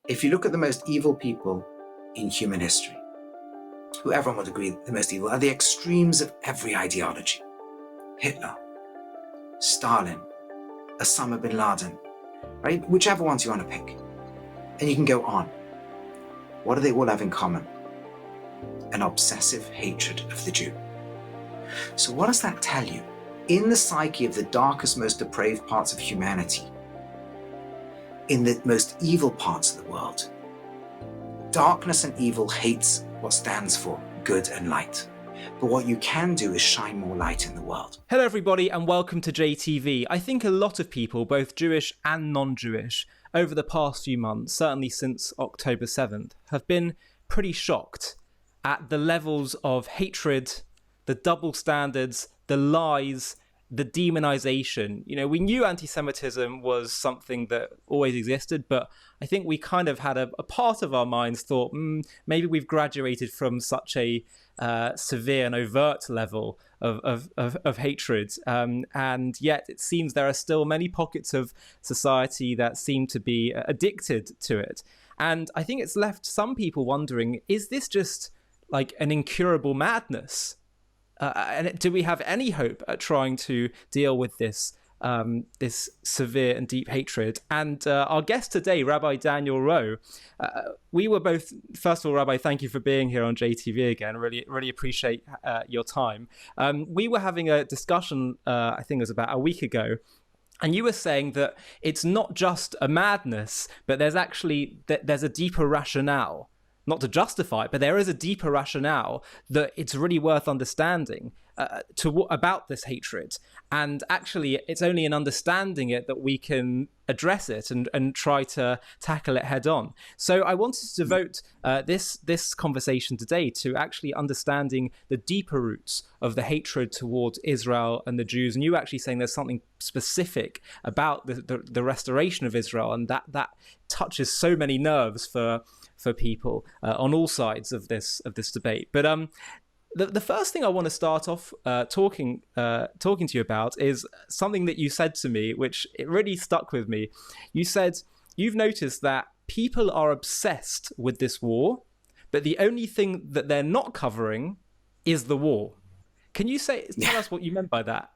If you look at the most evil people in human history, who everyone would agree the most evil, are the extremes of every ideology. Hitler, Stalin, Osama bin Laden, right? Whichever ones you want to pick. And you can go on. What do they all have in common? An obsessive hatred of the Jew. So what does that tell you? In the psyche of the darkest, most depraved parts of humanity, in the most evil parts of the world, darkness and evil hates what stands for good and light. But what you can do is shine more light in the world. Hello everybody and welcome to JTV. I think a lot of people, both Jewish and non-Jewish, over the past few months, certainly since October 7th, have been pretty shocked at the levels of hatred, the double standards, the lies, the demonization. You know, we knew anti-Semitism was something that always existed, but I think we kind of had a part of our minds thought, maybe we've graduated from such a severe and overt level of hatred. And yet it seems there are still many pockets of society that seem to be addicted to it. And I think it's left some people wondering, is this just like an incurable madness? And do we have any hope at trying to deal with this this severe and deep hatred? And our guest today, Rabbi Daniel Rowe, we were both, first of all, Rabbi, thank you for being here on JTV again. Really appreciate your time. We were having a discussion, I think it was about a week ago, and you were saying that it's not just a madness, but there's a deeper rationale. Not to justify it, but there is a deeper rationale that it's really worth understanding about this hatred. And actually, it's only in understanding it that we can address it and try to tackle it head on. So I wanted to devote this conversation today to actually understanding the deeper roots of the hatred towards Israel and the Jews. And you actually saying there's something specific about the restoration of Israel, and that touches so many nerves for people on all sides of this debate. But the first thing I want to start off talking to you about is something that you said to me, which it really stuck with me. You said you've noticed that people are obsessed with this war, but the only thing that they're not covering is the war. Can you tell us what you meant by that?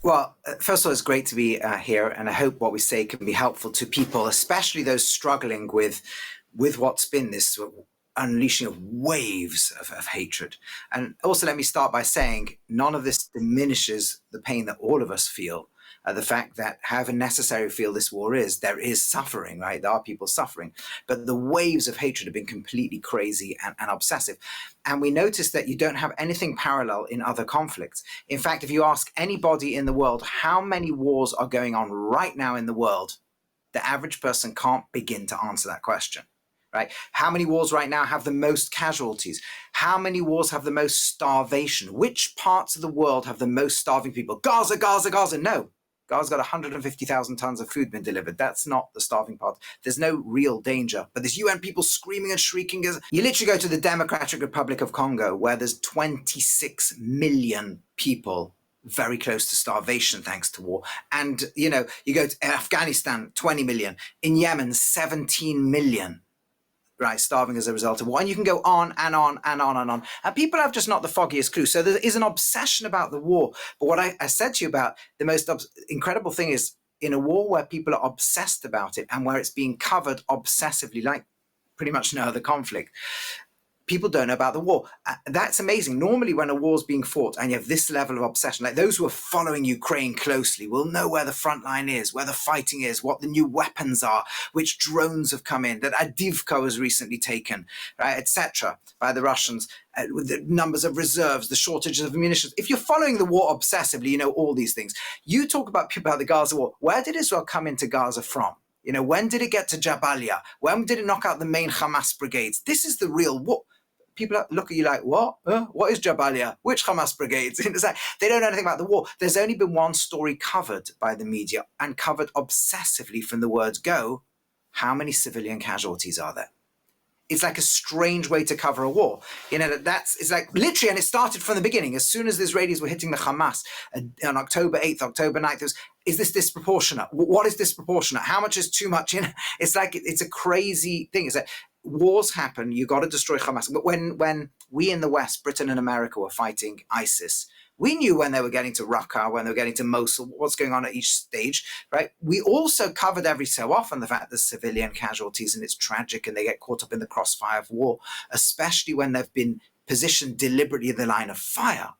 Well, first of all, it's great to be here, and I hope what we say can be helpful to people, especially those struggling with what's been this sort of unleashing of waves of hatred. And also, let me start by saying none of this diminishes the pain that all of us feel. The fact that however necessary we feel this war is, there is suffering, right? There are people suffering. But the waves of hatred have been completely crazy and obsessive. And we notice that you don't have anything parallel in other conflicts. In fact, if you ask anybody in the world how many wars are going on right now in the world, the average person can't begin to answer that question. Right? How many wars right now have the most casualties? How many wars have the most starvation? Which parts of the world have the most starving people? Gaza, Gaza, Gaza. No. Gaza's got 150,000 tons of food been delivered. That's not the starving part. There's no real danger. But there's UN people screaming and shrieking. You literally go to the Democratic Republic of Congo, where there's 26 million people very close to starvation thanks to war. And, you go to Afghanistan, 20 million. In Yemen, 17 million. Right, starving as a result of war. And you can go on and on and on and on. And people have just not the foggiest clue. So there is an obsession about the war. But what I said to you about the most incredible thing is, in a war where people are obsessed about it and where it's being covered obsessively, like pretty much no other conflict, people don't know about the war. That's amazing. Normally when a war's being fought and you have this level of obsession, like those who are following Ukraine closely will know where the front line is, where the fighting is, what the new weapons are, which drones have come in, that Avdiivka was recently taken, right, etc., by the Russians, with the numbers of reserves, the shortages of munitions. If you're following the war obsessively, you know all these things. You talk about the Gaza war. Where did Israel come into Gaza from? When did it get to Jabalia? When did it knock out the main Hamas brigades? This is the real war. People look at you like, what? What is Jabalia? Which Hamas brigades? They don't know anything about the war. There's only been one story covered by the media and covered obsessively from the words go. How many civilian casualties are there? it's like a strange way to cover a war. It's like literally, and it started from the beginning. As soon as the Israelis were hitting the Hamas on October 8th, October 9th, is this disproportionate? What is disproportionate? How much is too much? It's like, it's a crazy thing. It's like wars happen. You got to destroy Hamas. But when we in the West, Britain and America, were fighting ISIS, we knew when they were getting to Raqqa, when they were getting to Mosul, what's going on at each stage, right? We also covered every so often the fact that civilian casualties, and it's tragic, and they get caught up in the crossfire of war, especially when they've been positioned deliberately in the line of fire.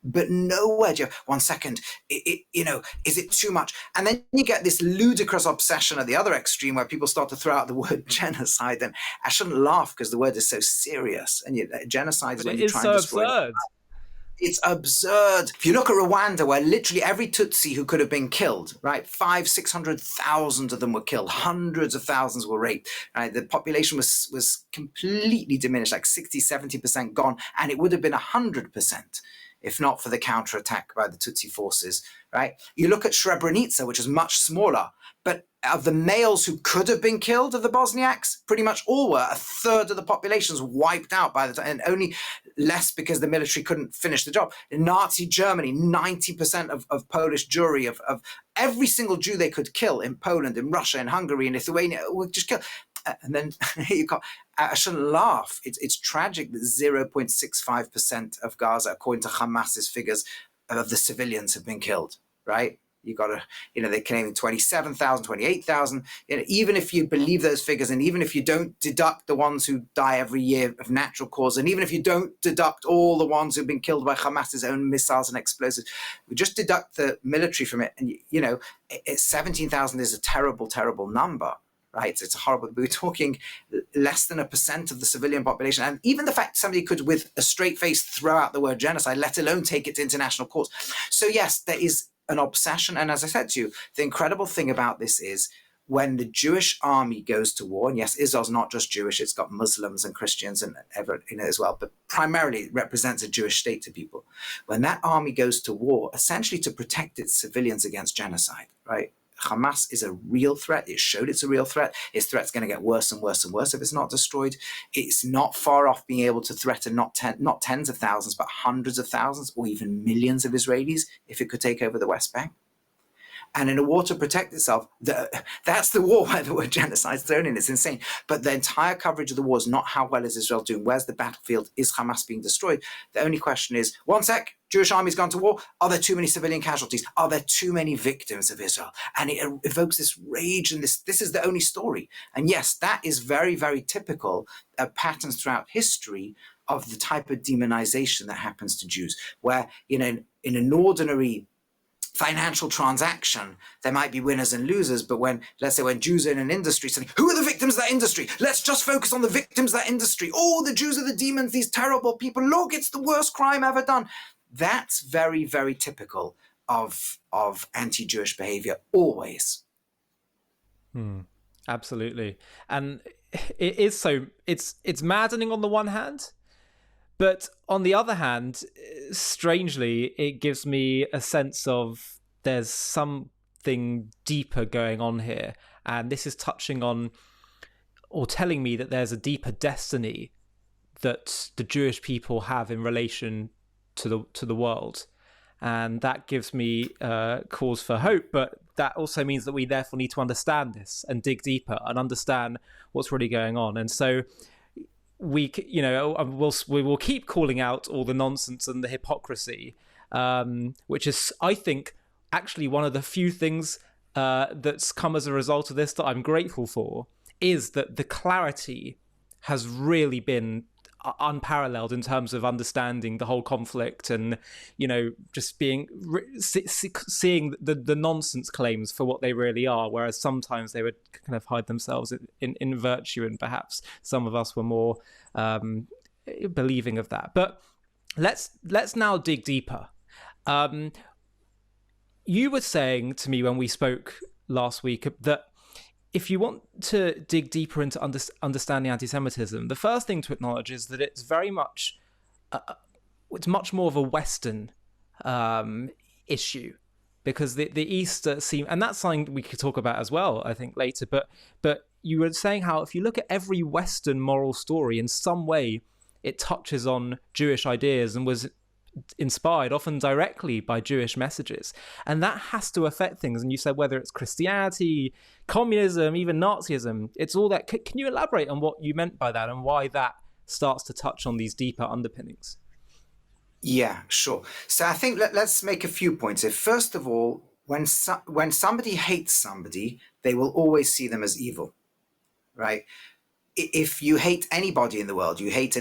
But nowhere do you have, 1 second, is it too much? And then you get this ludicrous obsession at the other extreme where people start to throw out the word genocide. And I shouldn't laugh because the word is so serious. And genocide is when you try and destroy. Absurd. It's absurd. If you look at Rwanda, where literally every Tutsi who could have been killed, right, 500,000-600,000 of them were killed, hundreds of thousands were raped, right? The population was completely diminished, like 60-70% gone, and it would have been 100% if not for the counterattack by the Tutsi forces, right? You look at Srebrenica, which is much smaller, but of the males who could have been killed of the Bosniaks, pretty much all were. A third of the population was wiped out by the time, and only less because the military couldn't finish the job. In Nazi Germany, 90% of Polish Jewry, of every single Jew they could kill in Poland, in Russia, in Hungary, in Lithuania, would just kill. And then I shouldn't laugh. It's tragic that 0.65% of Gaza, according to Hamas's figures, of the civilians have been killed, right? You got to, they're claiming 27,000, 28,000. Even if you believe those figures, and even if you don't deduct the ones who die every year of natural cause, and even if you don't deduct all the ones who've been killed by Hamas's own missiles and explosives, we just deduct the military from it. And, 17,000 is a terrible, terrible number. Right, it's horrible. We're talking less than 1% of the civilian population, and even the fact somebody could, with a straight face, throw out the word genocide, let alone take it to international courts. So yes, there is an obsession, and as I said to you, the incredible thing about this is when the Jewish army goes to war. And yes, Israel's not just Jewish; it's got Muslims and Christians and everything as well, but primarily it represents a Jewish state to people. When that army goes to war, essentially to protect its civilians against genocide, right? Hamas is a real threat. It showed it's a real threat. Its threat's going to get worse and worse and worse if it's not destroyed. It's not far off being able to threaten not tens of thousands, but hundreds of thousands or even millions of Israelis if it could take over the West Bank. And in a war to protect itself, that's the war where the word genocide is thrown in. It's insane. But the entire coverage of the war is not how well is Israel doing. Where's the battlefield? Is Hamas being destroyed? The only question is, 1 sec, Jewish army's gone to war. Are there too many civilian casualties? Are there too many victims of Israel? And it evokes this rage, and this is the only story. And yes, that is very, very typical of patterns throughout history of the type of demonization that happens to Jews, where, in an ordinary financial transaction, there might be winners and losers, but let's say when Jews are in an industry saying, who are the victims of that industry? Let's just focus on the victims of that industry. Oh, the Jews are the demons, these terrible people. Look, it's the worst crime ever done. That's very, very typical of anti-Jewish behavior, always. Absolutely. And it is it's maddening on the one hand, but on the other hand, strangely, it gives me a sense of there's something deeper going on here. And this is touching on, or telling me that there's a deeper destiny that the Jewish people have in relation to the world. And that gives me cause for hope. But that also means that we therefore need to understand this and dig deeper and understand what's really going on. And so we will keep calling out all the nonsense and the hypocrisy, which is, I think, actually one of the few things that's come as a result of this that I'm grateful for, is that the clarity has really been unparalleled in terms of understanding the whole conflict, and just seeing the nonsense claims for what they really are, whereas sometimes they would kind of hide themselves in virtue, and perhaps some of us were more believing of that. But let's now dig deeper. You were saying to me when we spoke last week that if you want to dig deeper into understanding anti-Semitism, the first thing to acknowledge is that it's very much, it's much more of a Western issue, because the East and that's something we could talk about as well, I think, later. But you were saying how if you look at every Western moral story, in some way it touches on Jewish ideas and was inspired often directly by Jewish messages. And that has to affect things. And you said whether it's Christianity, communism, even Nazism, it's all that. Can you elaborate on what you meant by that and why that starts to touch on these deeper underpinnings? Yeah, sure. So I think let's make a few points here. First of all, when somebody hates somebody, they will always see them as evil, right? If you hate anybody in the world, you hate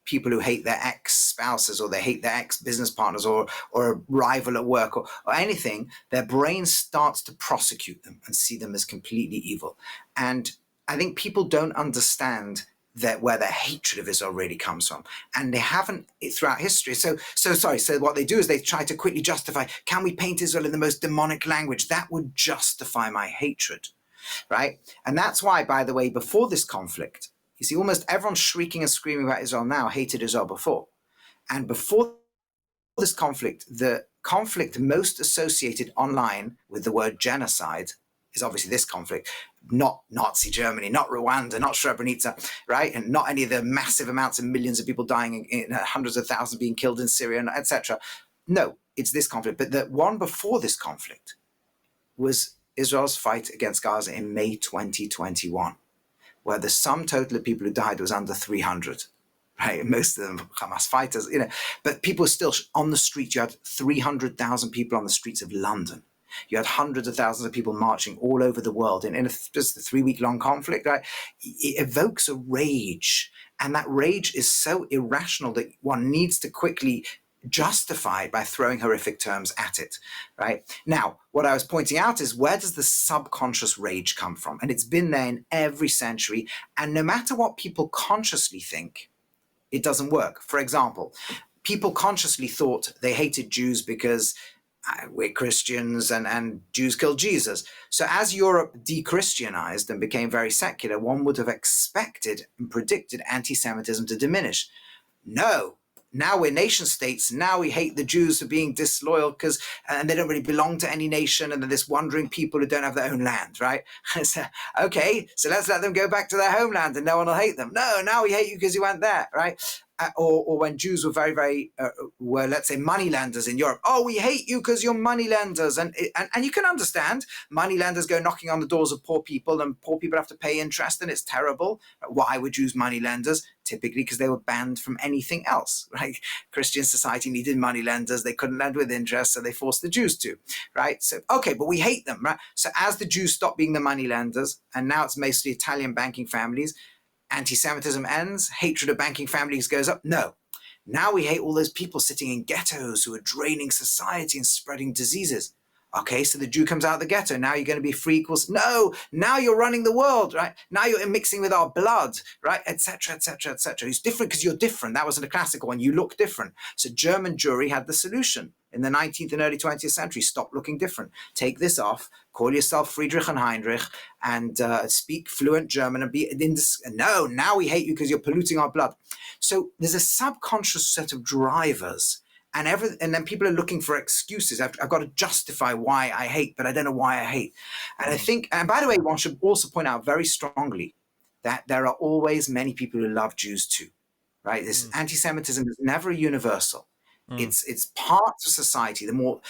people who hate their ex-spouses, or they hate their ex-business partners, or a rival at work, or anything, their brain starts to prosecute them and see them as completely evil. And I think people don't understand that where their hatred of Israel really comes from, and they haven't throughout history. So what they do is they try to quickly justify, can we paint Israel in the most demonic language that would justify my hatred, right? And that's why, by the way, before this conflict, you see almost everyone shrieking and screaming about Israel now hated Israel before. And before this conflict, the conflict most associated online with the word genocide is obviously this conflict, not Nazi Germany, not Rwanda, not Srebrenica, right? And not any of the massive amounts of millions of people dying, in hundreds of thousands being killed in Syria, etc. No, it's this conflict. But the one before this conflict was Israel's fight against Gaza in May 2021, where the sum total of people who died was under 300. Right, most of them Hamas fighters, but people were still on the streets. You had 300,000 people on the streets of London. You had hundreds of thousands of people marching all over the world in just a 3-week-long conflict. Right, it evokes a rage, and that rage is so irrational that one needs to quickly justify it by throwing horrific terms at it. Right now, what I was pointing out is, where does the subconscious rage come from? And it's been there in every century, and no matter what people consciously think, it doesn't work. For example, people consciously thought they hated Jews because we're Christians and Jews killed Jesus. So as Europe de-Christianized and became very secular, one would have expected and predicted anti-Semitism to diminish. No. Now we're nation states. Now we hate the Jews for being disloyal and they don't really belong to any nation, and they're this wandering people who don't have their own land, right? So, okay, so let's let them go back to their homeland and no one will hate them. No, now we hate you because you went there, right? Or when Jews were very, very, let's say, moneylenders in Europe. Oh, we hate you because you're moneylenders. And you can understand, moneylenders go knocking on the doors of poor people, and poor people have to pay interest, and it's terrible. Why were Jews moneylenders? Typically because they were banned from anything else, right? Christian society needed moneylenders. They couldn't lend with interest, so they forced the Jews to, right? So, okay, but we hate them, right? So as the Jews stopped being the moneylenders, and now it's mostly Italian banking families, anti-Semitism ends, hatred of banking families goes up. No. Now we hate all those people sitting in ghettos who are draining society and spreading diseases. Okay, so the Jew comes out of the ghetto. Now you're going to be free equals. No, now you're running the world, right? Now you're mixing with our blood, right? Etc., etc., etc. It's different because you're different. That wasn't a classical one. You look different. So German Jewry had the solution in the 19th and early 20th century. Stop looking different. Take this off. Call yourself Friedrich and Heinrich and speak fluent German and be in this. No, now we hate you because you're polluting our blood. So there's a subconscious set of drivers. And then people are looking for excuses. I've got to justify why I hate, but I don't know why I hate. And I think, and by the way, one should also point out very strongly that there are always many people who love Jews too, right? This anti-Semitism is never universal. It's parts of society, the more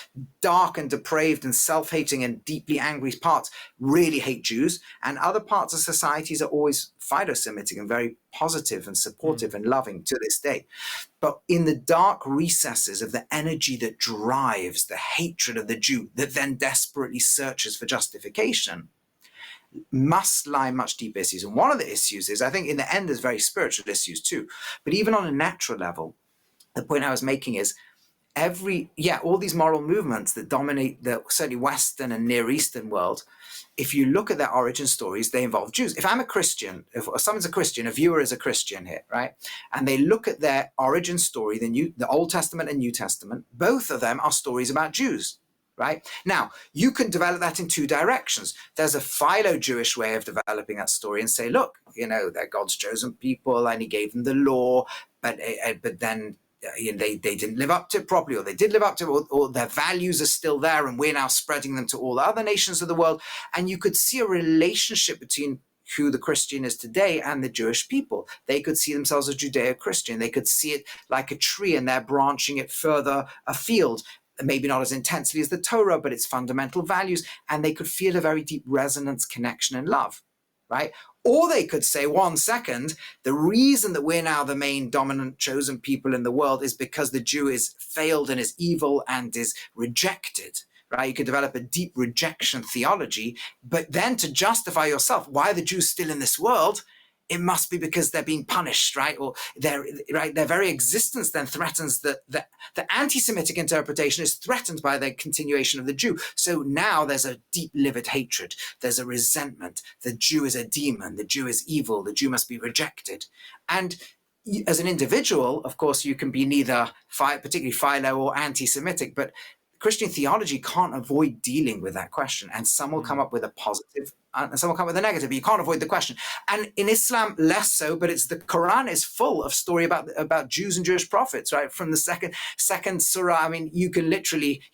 dark and depraved and self-hating and deeply angry parts really hate Jews, and other parts of societies are always Phyto-Semitic and very positive and supportive and loving to this day. But in the dark recesses of the energy that drives the hatred of the Jew, that then desperately searches for justification, must lie much deeper issues. And one of the issues is, I think in the end, there's very spiritual issues too. But even on a natural level, the point I was making is all these moral movements that dominate the certainly Western and Near Eastern world, if you look at their origin stories, they involve Jews. If I'm a Christian, if someone's a Christian, a viewer is a Christian here, right? And they look at their origin story, the Old Testament and New Testament, both of them are stories about Jews. Right? Now, you can develop that in two directions. There's a philo-Jewish way of developing that story and say, look, they're God's chosen people and he gave them the law, but then they didn't live up to it properly, or they did live up to it, or their values are still there and we're now spreading them to all other nations of the world. And you could see a relationship between who the Christian is today and the Jewish people. They could see themselves as Judeo-Christian. They could see it like a tree, and they're branching it further afield, maybe not as intensely as the Torah, but its fundamental values, and they could feel a very deep resonance, connection, and love, right? Or they could say, 1 second, the reason that we're now the main dominant chosen people in the world is because the Jew is failed and is evil and is rejected, right? You could develop a deep rejection theology, but then to justify yourself, why are the Jews still in this world? It must be because they're being punished, right? Or their very existence then threatens the anti-Semitic interpretation is threatened by the continuation of the Jew. So now there's a deep livid hatred. There's a resentment. The Jew is a demon. The Jew is evil. The Jew must be rejected. And as an individual, of course, you can be neither particularly philo or anti-Semitic, but Christian theology can't avoid dealing with that question. And some will come up with a positive and some will come up with a negative, but you can't avoid the question. And in Islam, less so, but it's the Quran is full of story about Jews and Jewish prophets, right? From the second surah, I mean, you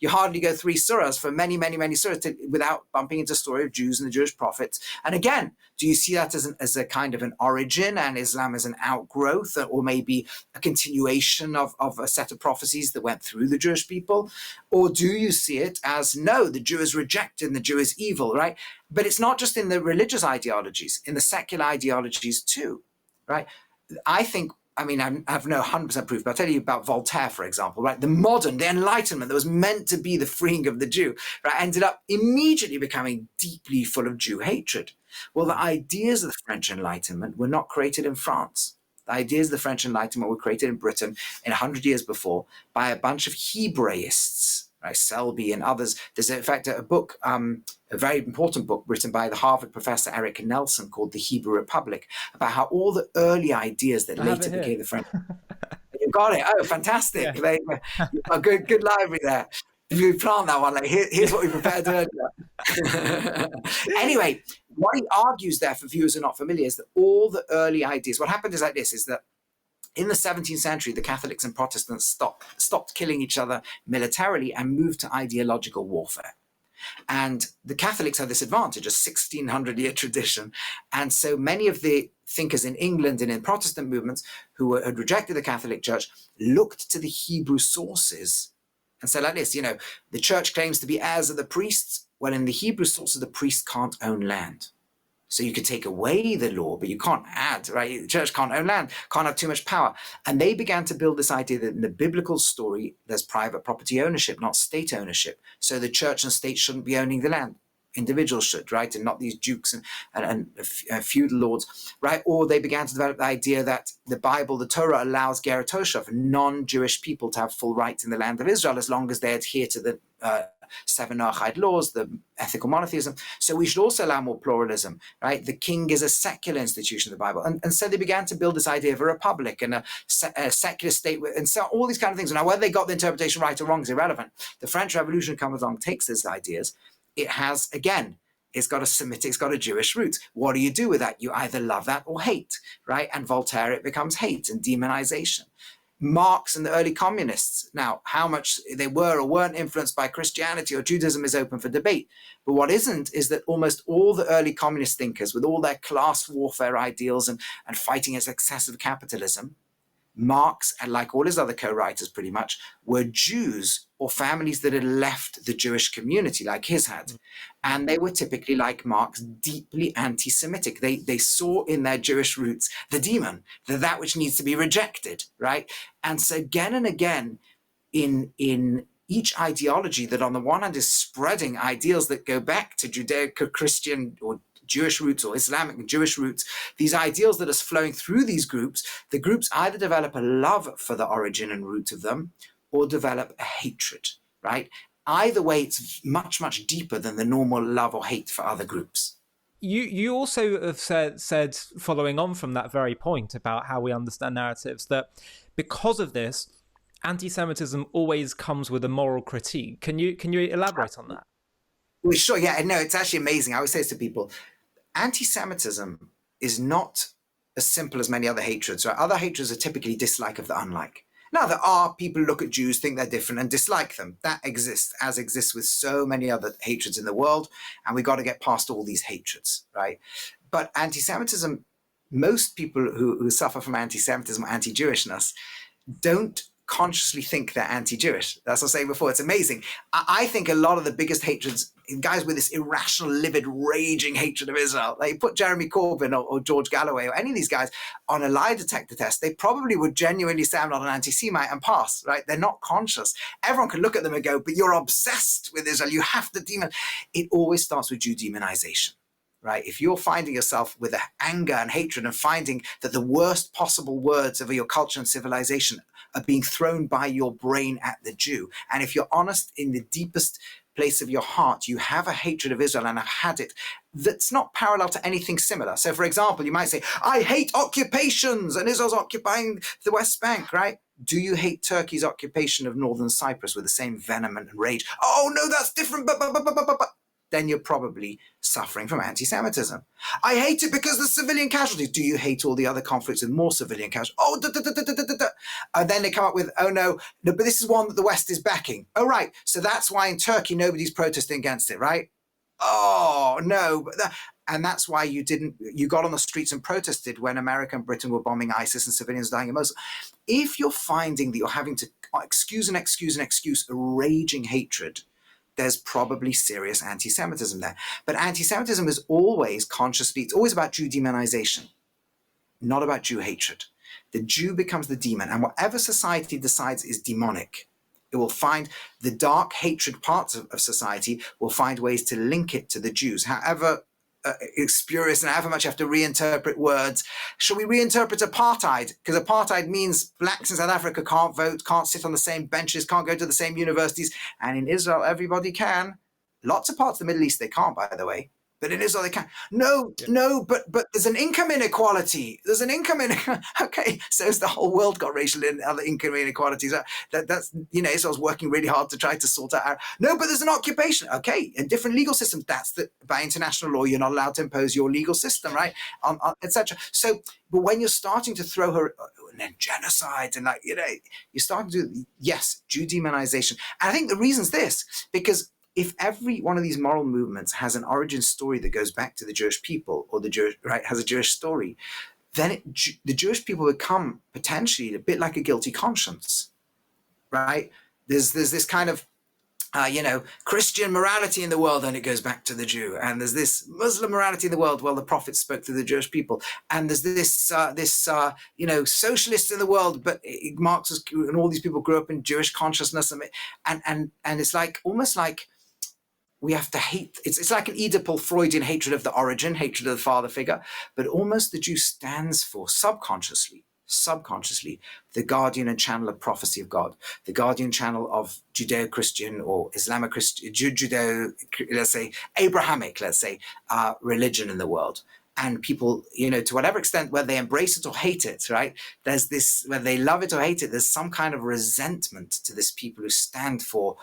hardly go 3 surahs for many, many, many surahs without bumping into the story of Jews and the Jewish prophets. And again, do you see that as a kind of an origin and Islam as an outgrowth, or maybe a continuation of a set of prophecies that went through the Jewish people? Or do you see it as, no, the Jew is rejected and the Jew is evil, right? But it's not just in the religious ideologies, in the secular ideologies too, right? I have no 100% proof, but I'll tell you about Voltaire, for example, right? The Enlightenment that was meant to be the freeing of the Jew, right, ended up immediately becoming deeply full of Jew hatred. Well, the ideas of the French Enlightenment were not created in France. The ideas of the French Enlightenment were created in Britain 100 years before by a bunch of Hebraists, right? Selby and others. There's in fact a book, a very important book written by the Harvard professor Eric Nelson called The Hebrew Republic, about how all the early ideas that later became the French. You got it. Oh, fantastic. Yeah. A good library there. If you plant that one, like here's what we prepared earlier. Anyway, what he argues there, for viewers who are not familiar, is that all the early ideas, what happened is like this, is that in the 17th century, the Catholics and Protestants stopped killing each other militarily and moved to ideological warfare. And the Catholics had this advantage, a 1600-year tradition. And so many of the thinkers in England and in Protestant movements who had rejected the Catholic Church looked to the Hebrew sources and said like this, the church claims to be heirs of the priests. Well, in the Hebrew sources, the priests can't own land. So you could take away the law, but you can't add, right? The church can't own land, can't have too much power. And they began to build this idea that in the biblical story, there's private property ownership, not state ownership. So the church and state shouldn't be owning the land. Individuals should, right? And not these dukes and feudal lords, right? Or they began to develop the idea that the Bible, the Torah, allows Ger Toshav, non-Jewish people, to have full rights in the land of Israel as long as they adhere to the 7 Noahide laws, the ethical monotheism. So we should also allow more pluralism, right? The king is a secular institution of the Bible. And so they began to build this idea of a republic and a secular state, and so all these kind of things. Now, whether they got the interpretation right or wrong is irrelevant. The French Revolution comes along, takes these ideas. It has, again, it's got a Semitic, it's got a Jewish root. What do you do with that? You either love that or hate, right? And Voltaire, it becomes hate and demonization. Marx and the early communists, now, how much they were or weren't influenced by Christianity or Judaism is open for debate. But what isn't is that almost all the early communist thinkers, with all their class warfare ideals and fighting against excessive capitalism, Marx, and like all his other co-writers pretty much, were Jews or families that had left the Jewish community like his had. And they were typically, like Marx, deeply anti-Semitic. They saw in their Jewish roots the demon, that which needs to be rejected, right? And so again and again in each ideology that on the one hand is spreading ideals that go back to Judeo-Christian or Jewish roots or Islamic and Jewish roots, these ideals that are flowing through these groups, the groups either develop a love for the origin and root of them or develop a hatred, right? Either way, it's much, much deeper than the normal love or hate for other groups. You also have said, following on from that very point about how we understand narratives, that because of this, anti-Semitism always comes with a moral critique. Can you elaborate on that? Well, sure. Yeah, no, it's actually amazing. I always say this to people. Anti-Semitism is not as simple as many other hatreds, right? Other hatreds are typically dislike of the unlike. Now, there are people who look at Jews, think they're different and dislike them. That exists, as exists with so many other hatreds in the world. And we've got to get past all these hatreds, right? But anti-Semitism, most people who suffer from anti-Semitism or anti-Jewishness don't consciously think they're anti-Jewish. That's what I was saying before. It's amazing. I think a lot of the biggest hatreds, guys with this irrational, livid, raging hatred of Israel, like put Jeremy Corbyn or George Galloway or any of these guys on a lie detector test, they probably would genuinely say, I'm not an anti-Semite, and pass, right? They're not conscious. Everyone can look at them and go, but you're obsessed with Israel. You have to demon. It always starts with Jew demonization. Right? If you're finding yourself with anger and hatred and finding that the worst possible words of your culture and civilization are being thrown by your brain at the Jew, and if you're honest in the deepest place of your heart, you have a hatred of Israel and have had it that's not parallel to anything similar. So, for example, you might say, I hate occupations and Israel's occupying the West Bank, right? Do you hate Turkey's occupation of northern Cyprus with the same venom and rage? Oh, no, that's different, but. Then you're probably suffering from anti-Semitism. I hate it because there's civilian casualties. Do you hate all the other conflicts with more civilian casualties? Oh, And then they come up with, oh, no, but this is one that the West is backing. Oh, right. So that's why in Turkey, nobody's protesting against it, right? Oh, no. And that's why you got on the streets and protested when America and Britain were bombing ISIS and civilians dying in Mosul. If you're finding that you're having to excuse a raging hatred, there's probably serious anti-Semitism there. But anti-Semitism is always it's always about Jew demonization, not about Jew hatred. The Jew becomes the demon, and whatever society decides is demonic, it will find the dark hatred parts of society will find ways to link it to the Jews, however spurious and however much you have to reinterpret words. Shall we reinterpret apartheid? Because apartheid means blacks in South Africa can't vote, can't sit on the same benches, can't go to the same universities. And in Israel, everybody can. Lots of parts of the Middle East, they can't, by the way. But in Israel, they can. No, but there's an income inequality. There's an income inequality. Okay, so has the whole world got racial and other income inequalities. That's, Israel's working really hard to try to sort out. No, but there's an occupation. Okay, in different legal systems. By international law, you're not allowed to impose your legal system, right? Etc. So, but when you're starting to throw her, and then genocide, and you're starting to do, yes, Jew demonization. And I think the reason's this, because if every one of these moral movements has an origin story that goes back to the Jewish people, or has a Jewish story, then the Jewish people become potentially a bit like a guilty conscience, right? There's this kind of Christian morality in the world, and it goes back to the Jew. And there's this Muslim morality in the world. Well, the prophets spoke to the Jewish people. And there's this socialists in the world, but Marx and all these people grew up in Jewish consciousness, and it's like almost like we have to hate. It's like an Oedipal Freudian hatred of the origin, hatred of the father figure, but almost the Jew stands for subconsciously, the guardian and channel of prophecy of God, the guardian channel of Judeo-Christian or Islamo-Christian, let's say Abrahamic, religion in the world. And people, to whatever extent, whether they embrace it or hate it, right? There's this, whether they love it or hate it, there's some kind of resentment to this people who stand for,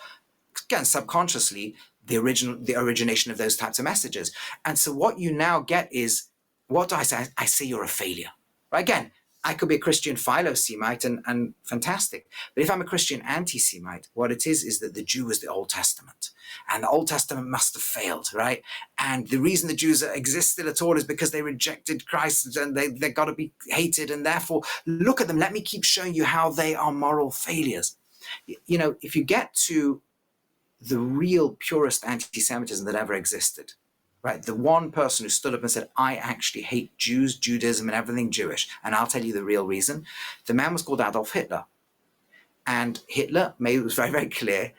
again, subconsciously, the origination of those types of messages. And so what you now get is, what do I say? I say you're a failure. Right? Again, I could be a Christian philo-Semite and fantastic. But if I'm a Christian anti-Semite, what it is that the Jew is the Old Testament. And the Old Testament must have failed, right? And the reason the Jews exist still at all is because they rejected Christ and they got to be hated. And therefore, look at them. Let me keep showing you how they are moral failures. If you get to the real purest anti-Semitism that ever existed, right? The one person who stood up and said, I actually hate Jews, Judaism, and everything Jewish. And I'll tell you the real reason. The man was called Adolf Hitler. And Hitler made it very, very clear,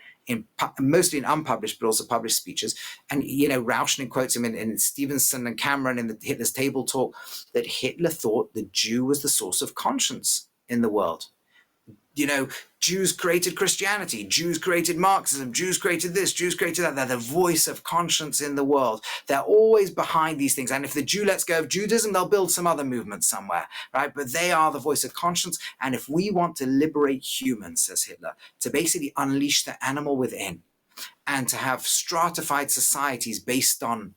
mostly in unpublished, but also published speeches. And, Rauschning quotes him in Stevenson and Cameron in Hitler's Table Talk, that Hitler thought the Jew was the source of conscience in the world. Jews created Christianity, Jews created Marxism, Jews created this, Jews created that. They're the voice of conscience in the world. They're always behind these things. And if the Jew lets go of Judaism, they'll build some other movement somewhere, right? But they are the voice of conscience. And if we want to liberate humans, says Hitler, to basically unleash the animal within and to have stratified societies based on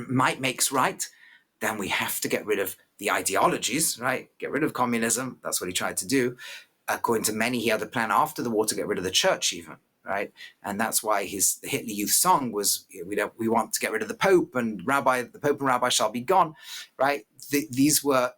might makes right, then we have to get rid of the ideologies, right? Get rid of communism. That's what he tried to do. According to many, he had a plan after the war to get rid of the church even, right? And that's why the Hitler Youth song was, we want to get rid of the Pope, and the Pope and Rabbi shall be gone, right? These were,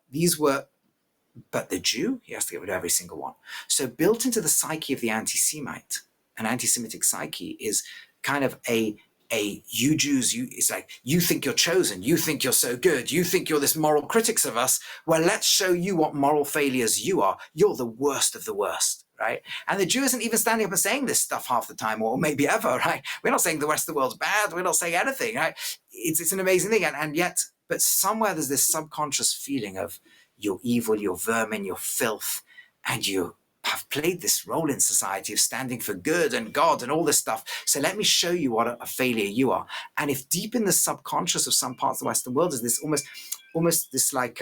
but the Jew, he has to get rid of every single one. So built into the psyche of the anti-Semite, an anti-Semitic psyche, is kind of you Jews, it's like, you think you're chosen, you think you're so good, you think you're this moral critics of us. Well, let's show you what moral failures you are. You're the worst of the worst, right? And the Jew isn't even standing up and saying this stuff half the time, or maybe ever, right? We're not saying the rest of the world's bad. We're not saying anything, right? It's an amazing thing. And yet, but somewhere there's this subconscious feeling of you're evil, you're vermin, you're filth, and you have played this role in society of standing for good and God and all this stuff. So let me show you what a failure you are. And if deep in the subconscious of some parts of the Western world is this almost this like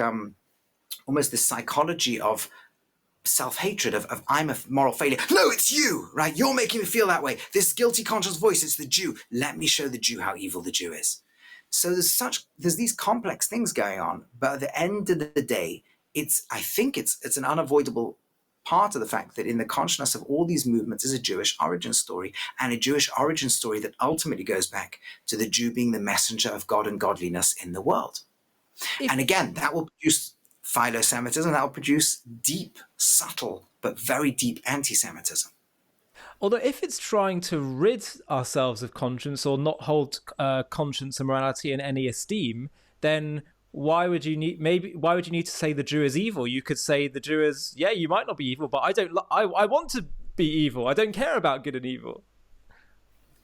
almost this psychology of self-hatred of I'm a moral failure. No, it's you, right? You're making me feel that way. This guilty conscious voice, it's the Jew. Let me show the Jew how evil the Jew is. So there's these complex things going on, but at the end of the day, I think it's an unavoidable part of the fact that in the consciousness of all these movements is a Jewish origin story, and a Jewish origin story that ultimately goes back to the Jew being the messenger of God and godliness in the world. And again, that will produce philo-Semitism, that will produce deep, subtle, but very deep anti-Semitism. Although if it's trying to rid ourselves of conscience or not hold conscience and morality in any esteem, then why would you need to say the Jew is evil? You could say the Jew is, yeah, you might not be evil, but I want to be evil. I don't care about good and evil.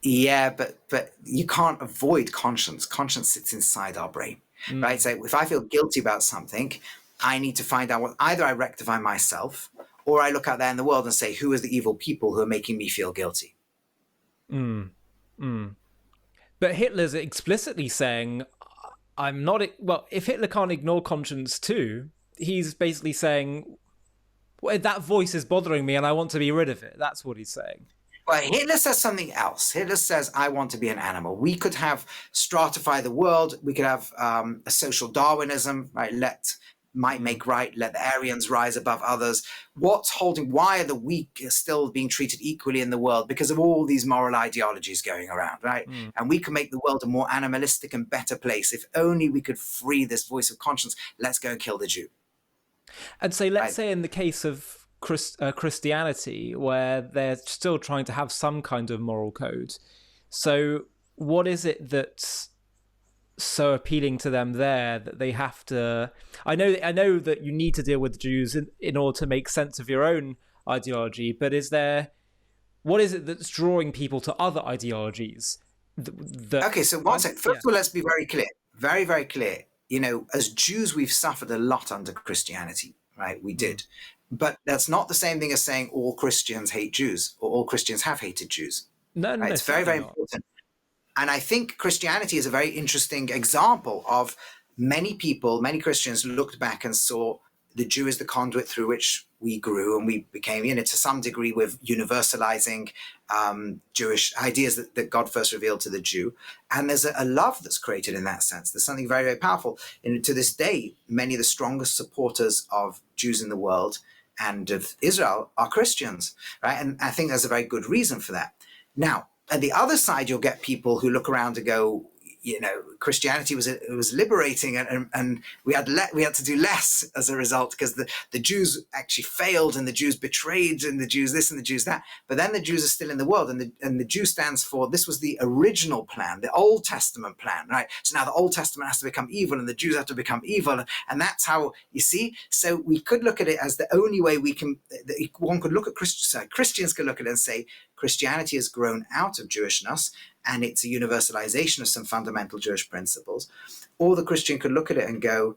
Yeah, but you can't avoid conscience. Conscience sits inside our brain, right? So if I feel guilty about something, I need to find out either I rectify myself, or I look out there in the world and say, who are the evil people who are making me feel guilty? But Hitler's explicitly saying, I'm not... Well, if Hitler can't ignore conscience too, he's basically saying, well, that voice is bothering me and I want to be rid of it. That's what he's saying. Well, Hitler says something else. Hitler says, I want to be an animal. We could have stratify the world. We could have a social Darwinism, right? Might make right, let the Aryans rise above others. Why are the weak still being treated equally in the world? Because of all these moral ideologies going around, right? And we can make the world a more animalistic and better place. If only we could free this voice of conscience. Let's go and kill the Jew. And so let's say in the case of Christianity, where they're still trying to have some kind of moral code. So what is it that's so appealing to them there that they have to... I know that you need to deal with Jews in order to make sense of your own ideology, but what is it that's drawing people to other ideologies? Okay, so one second. First of all, let's be very clear. Very, very clear. As Jews, we've suffered a lot under Christianity, right? We did. But that's not the same thing as saying all Christians hate Jews or all Christians have hated Jews. No, right? It's very, very important. And I think Christianity is a very interesting example of many Christians looked back and saw the Jew as the conduit through which we grew and we became, to some degree, with universalizing Jewish ideas that God first revealed to the Jew. And there's a love that's created in that sense. There's something very, very powerful. And to this day, many of the strongest supporters of Jews in the world and of Israel are Christians, right? And I think there's a very good reason for that. Now, at the other side, you'll get people who look around and go, Christianity was liberating, and we had to do less as a result because the Jews actually failed and the Jews betrayed and the Jews this and the Jews that. But then the Jews are still in the world, and the Jew stands for, this was the original plan, the Old Testament plan, right? So now the Old Testament has to become evil and the Jews have to become evil, and that's how you see. So we could look at it as the only way one could look at Christians could look at it and say Christianity has grown out of Jewishness, and it's a universalization of some fundamental Jewish principles. Or the Christian could look at it and go,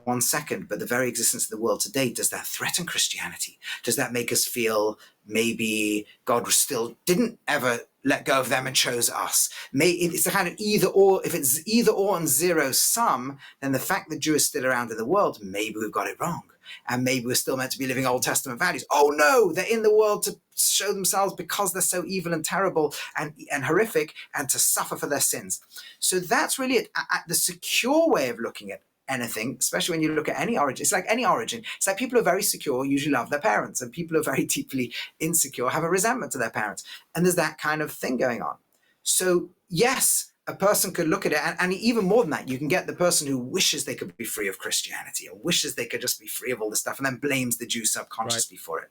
one second, but the very existence of the world today, does that threaten Christianity? Does that make us feel maybe God still didn't ever let go of them and chose us? It's a kind of either or. If it's either or and zero sum, then the fact that Jew is still around in the world, maybe we've got it wrong. And maybe we're still meant to be living Old Testament values. Oh no, they're in the world to show themselves because they're so evil and terrible and horrific, and to suffer for their sins. So that's really the secure way of looking at anything, especially when you look at any origin. It's like any origin. It's like people who are very secure usually love their parents, and people who are very deeply insecure have a resentment to their parents. And there's that kind of thing going on. So yes, a person could look at it, and even more than that, you can get the person who wishes they could be free of Christianity, or wishes they could just be free of all this stuff, and then blames the Jews subconsciously for it.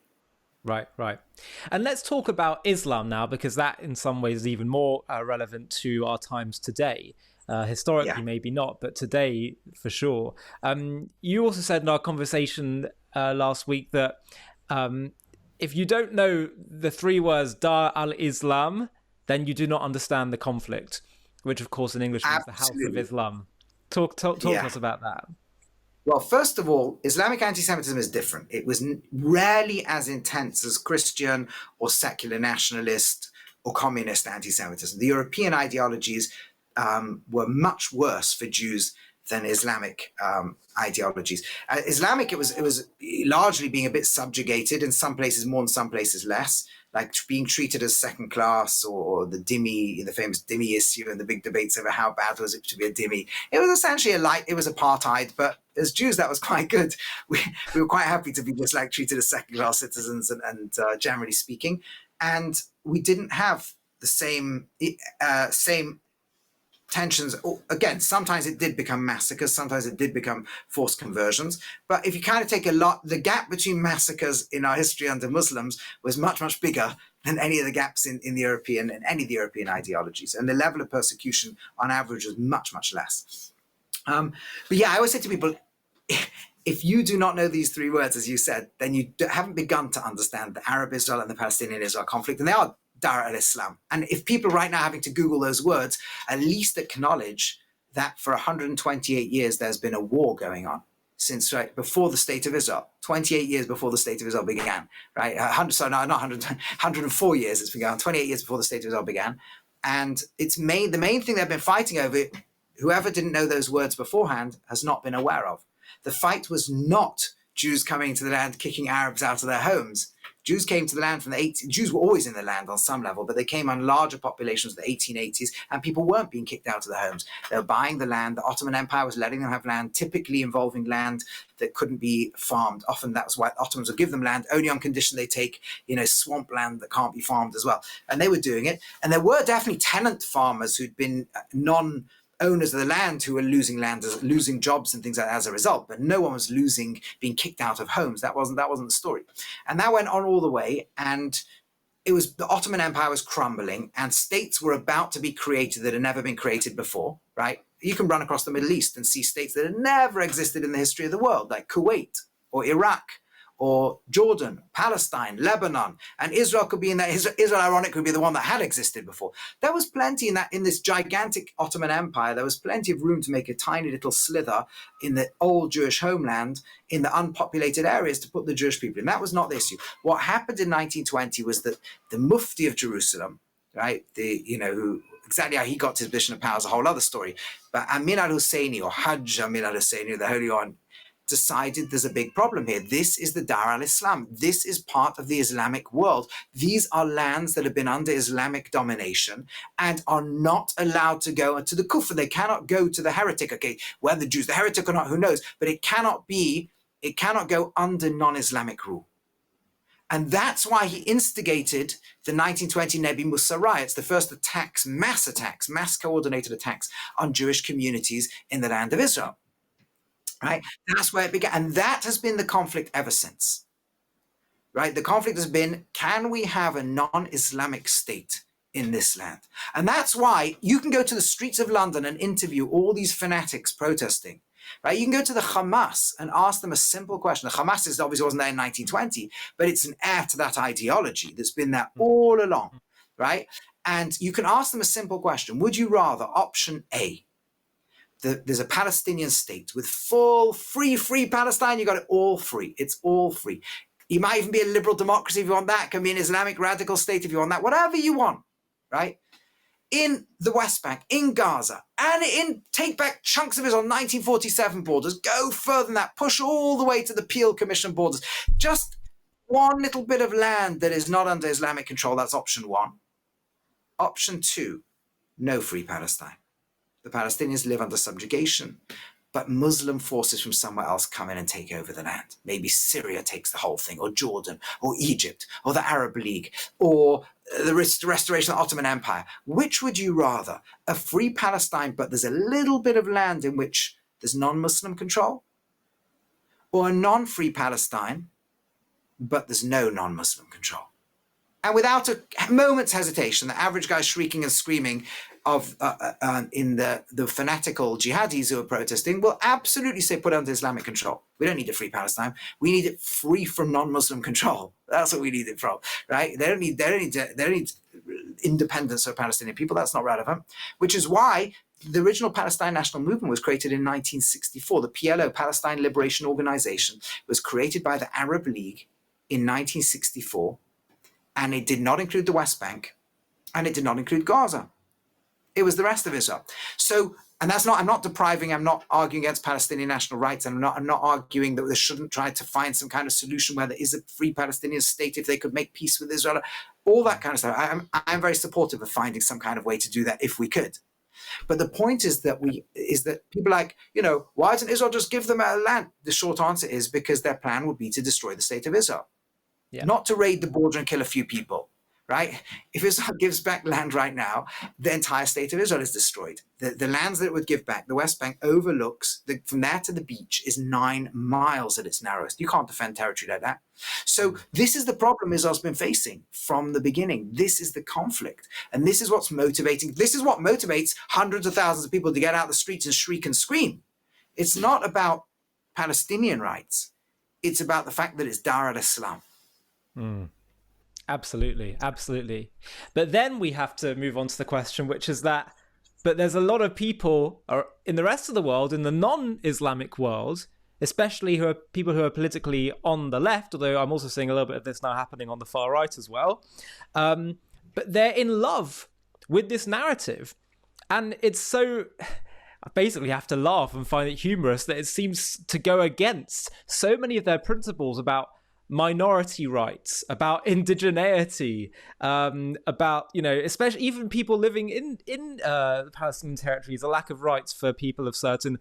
Right. And let's talk about Islam now, because that in some ways is even more relevant to our times today. Historically, maybe not, but today for sure. You also said in our conversation last week that if you don't know the three words Dar al-Islam, then you do not understand the conflict, which of course in English means the House of Islam. Talk to us about that. Well, first of all, Islamic anti-Semitism is different. It was rarely as intense as Christian or secular nationalist or communist anti-Semitism. The European ideologies were much worse for Jews than Islamic ideologies. Islamic, it was largely being a bit subjugated, in some places more, in some places less, like being treated as second class, or the dhimmi, the famous dhimmi issue, and the big debates over how bad was it to be a dhimmi. It was essentially it was apartheid, but as Jews, that was quite good. We were quite happy to be just like treated as second class citizens, and generally speaking. And we didn't have the same tensions. Again, sometimes it did become massacres, sometimes it did become forced conversions. But if you kind of take the gap between massacres in our history under Muslims was much, much bigger than any of the gaps in the European and any of the European ideologies. And the level of persecution on average was much, much less. But yeah, I always say to people, if you do not know these three words, as you said, then you haven't begun to understand the Arab Israel and the Palestinian Israel conflict. And they are Dar al-Islam. And if people right now having to Google those words, at least acknowledge that for 128 years there's been a war going on since before the State of Israel, 28 years before the State of Israel began, right? 104 years it's begun, 28 years before the State of Israel began. And the main thing they've been fighting over, whoever didn't know those words beforehand has not been aware of. The fight was not Jews coming to the land, kicking Arabs out of their homes. Jews came to the land from Jews were always in the land on some level, but they came on larger populations in the 1880s, and people weren't being kicked out of their homes. They were buying the land. The Ottoman Empire was letting them have land, typically involving land that couldn't be farmed. Often that's why the Ottomans would give them land only on condition they take, swamp land that can't be farmed as well. And they were doing it. And there were definitely tenant farmers who'd been owners of the land who were losing land, losing jobs and things like that as a result, but no one was being kicked out of homes. That wasn't the story. And that went on all the way, and the Ottoman Empire was crumbling, and states were about to be created that had never been created before, right? You can run across the Middle East and see states that had never existed in the history of the world, like Kuwait or Iraq or Jordan, Palestine, Lebanon, and Israel could be in that. Israel, ironically, would be the one that had existed before. There was plenty in this gigantic Ottoman Empire. There was plenty of room to make a tiny little slither in the old Jewish homeland, in the unpopulated areas, to put the Jewish people in. That was not the issue. What happened in 1920 was that the Mufti of Jerusalem, right, who exactly how he got to his position of power is a whole other story. But Amin al-Husseini, or Hajj Amin al-Husseini, the Holy One, decided there's a big problem here. This is the Dar al-Islam. This is part of the Islamic world. These are lands that have been under Islamic domination and are not allowed to go to the kufr. They cannot go to the heretic. Okay, whether the Jews, the heretic or not, who knows? But it cannot go under non-Islamic rule. And that's why he instigated the 1920 Nebi Musa riots, the first mass coordinated attacks on Jewish communities in the land of Israel. Right? That's where it began. And that has been the conflict ever since. Right? The conflict has been, can we have a non-Islamic state in this land? And that's why you can go to the streets of London and interview all these fanatics protesting. Right? You can go to the Hamas and ask them a simple question. The Hamas obviously wasn't there in 1920, but it's an heir to that ideology that's been there all along. Right? And you can ask them a simple question. Would you rather option A, there's a Palestinian state with full free Palestine? You got it all free. It's all free. You might even be a liberal democracy if you want that. It can be an Islamic radical state if you want that. Whatever you want, right? In the West Bank, in Gaza, and take back chunks of Israel, 1947 borders, go further than that, push all the way to the Peel Commission borders. Just one little bit of land that is not under Islamic control. That's option one. Option two, no free Palestine. The Palestinians live under subjugation. but Muslim forces from somewhere else come in and take over the land. Maybe Syria takes the whole thing, or Jordan, or Egypt, or the Arab League, or the restoration of the Ottoman Empire. Which would you rather? A free Palestine, but there's a little bit of land in which there's non-Muslim control? Or a non-free Palestine, but there's no non-Muslim control? And without a moment's hesitation, the average guy shrieking and screaming in the fanatical jihadis who are protesting will absolutely say put under Islamic control. We don't need a free Palestine. We need it free from non-Muslim control. That's what we need it from, right? They don't need independence of Palestinian people. That's not relevant. Which is why the original Palestine National Movement was created in 1964. The PLO, Palestine Liberation Organization, was created by the Arab League in 1964, and it did not include the West Bank, and it did not include Gaza. It was the rest of Israel. So, and that's not, I'm not arguing against Palestinian national rights. I'm not arguing that they shouldn't try to find some kind of solution where there is a free Palestinian state if they could make peace with Israel, all that kind of stuff. I'm very supportive of finding some kind of way to do that if we could. But the point is that people like, why doesn't Israel just give them a land? The short answer is because their plan would be to destroy the state of Israel, not to raid the border and kill a few people. Right? If Israel gives back land right now, the entire state of Israel is destroyed. The lands that it would give back, the West Bank overlooks, from there to the beach is 9 miles at its narrowest. You can't defend territory like that. So this is the problem Israel's been facing from the beginning. This is the conflict. And this is what's motivating. This is what motivates hundreds of thousands of people to get out the streets and shriek and scream. It's not about Palestinian rights. It's about the fact that it's Dar al-Islam. Absolutely, absolutely. But then we have to move on to the question, which is that, but there's a lot of people in the rest of the world, in the non-Islamic world, especially people who are politically on the left, although I'm also seeing a little bit of this now happening on the far right as well. But they're in love with this narrative. And it's so... I basically have to laugh and find it humorous that it seems to go against so many of their principles about minority rights, about indigeneity, about, especially even people living in the Palestinian territories, a lack of rights for people of certain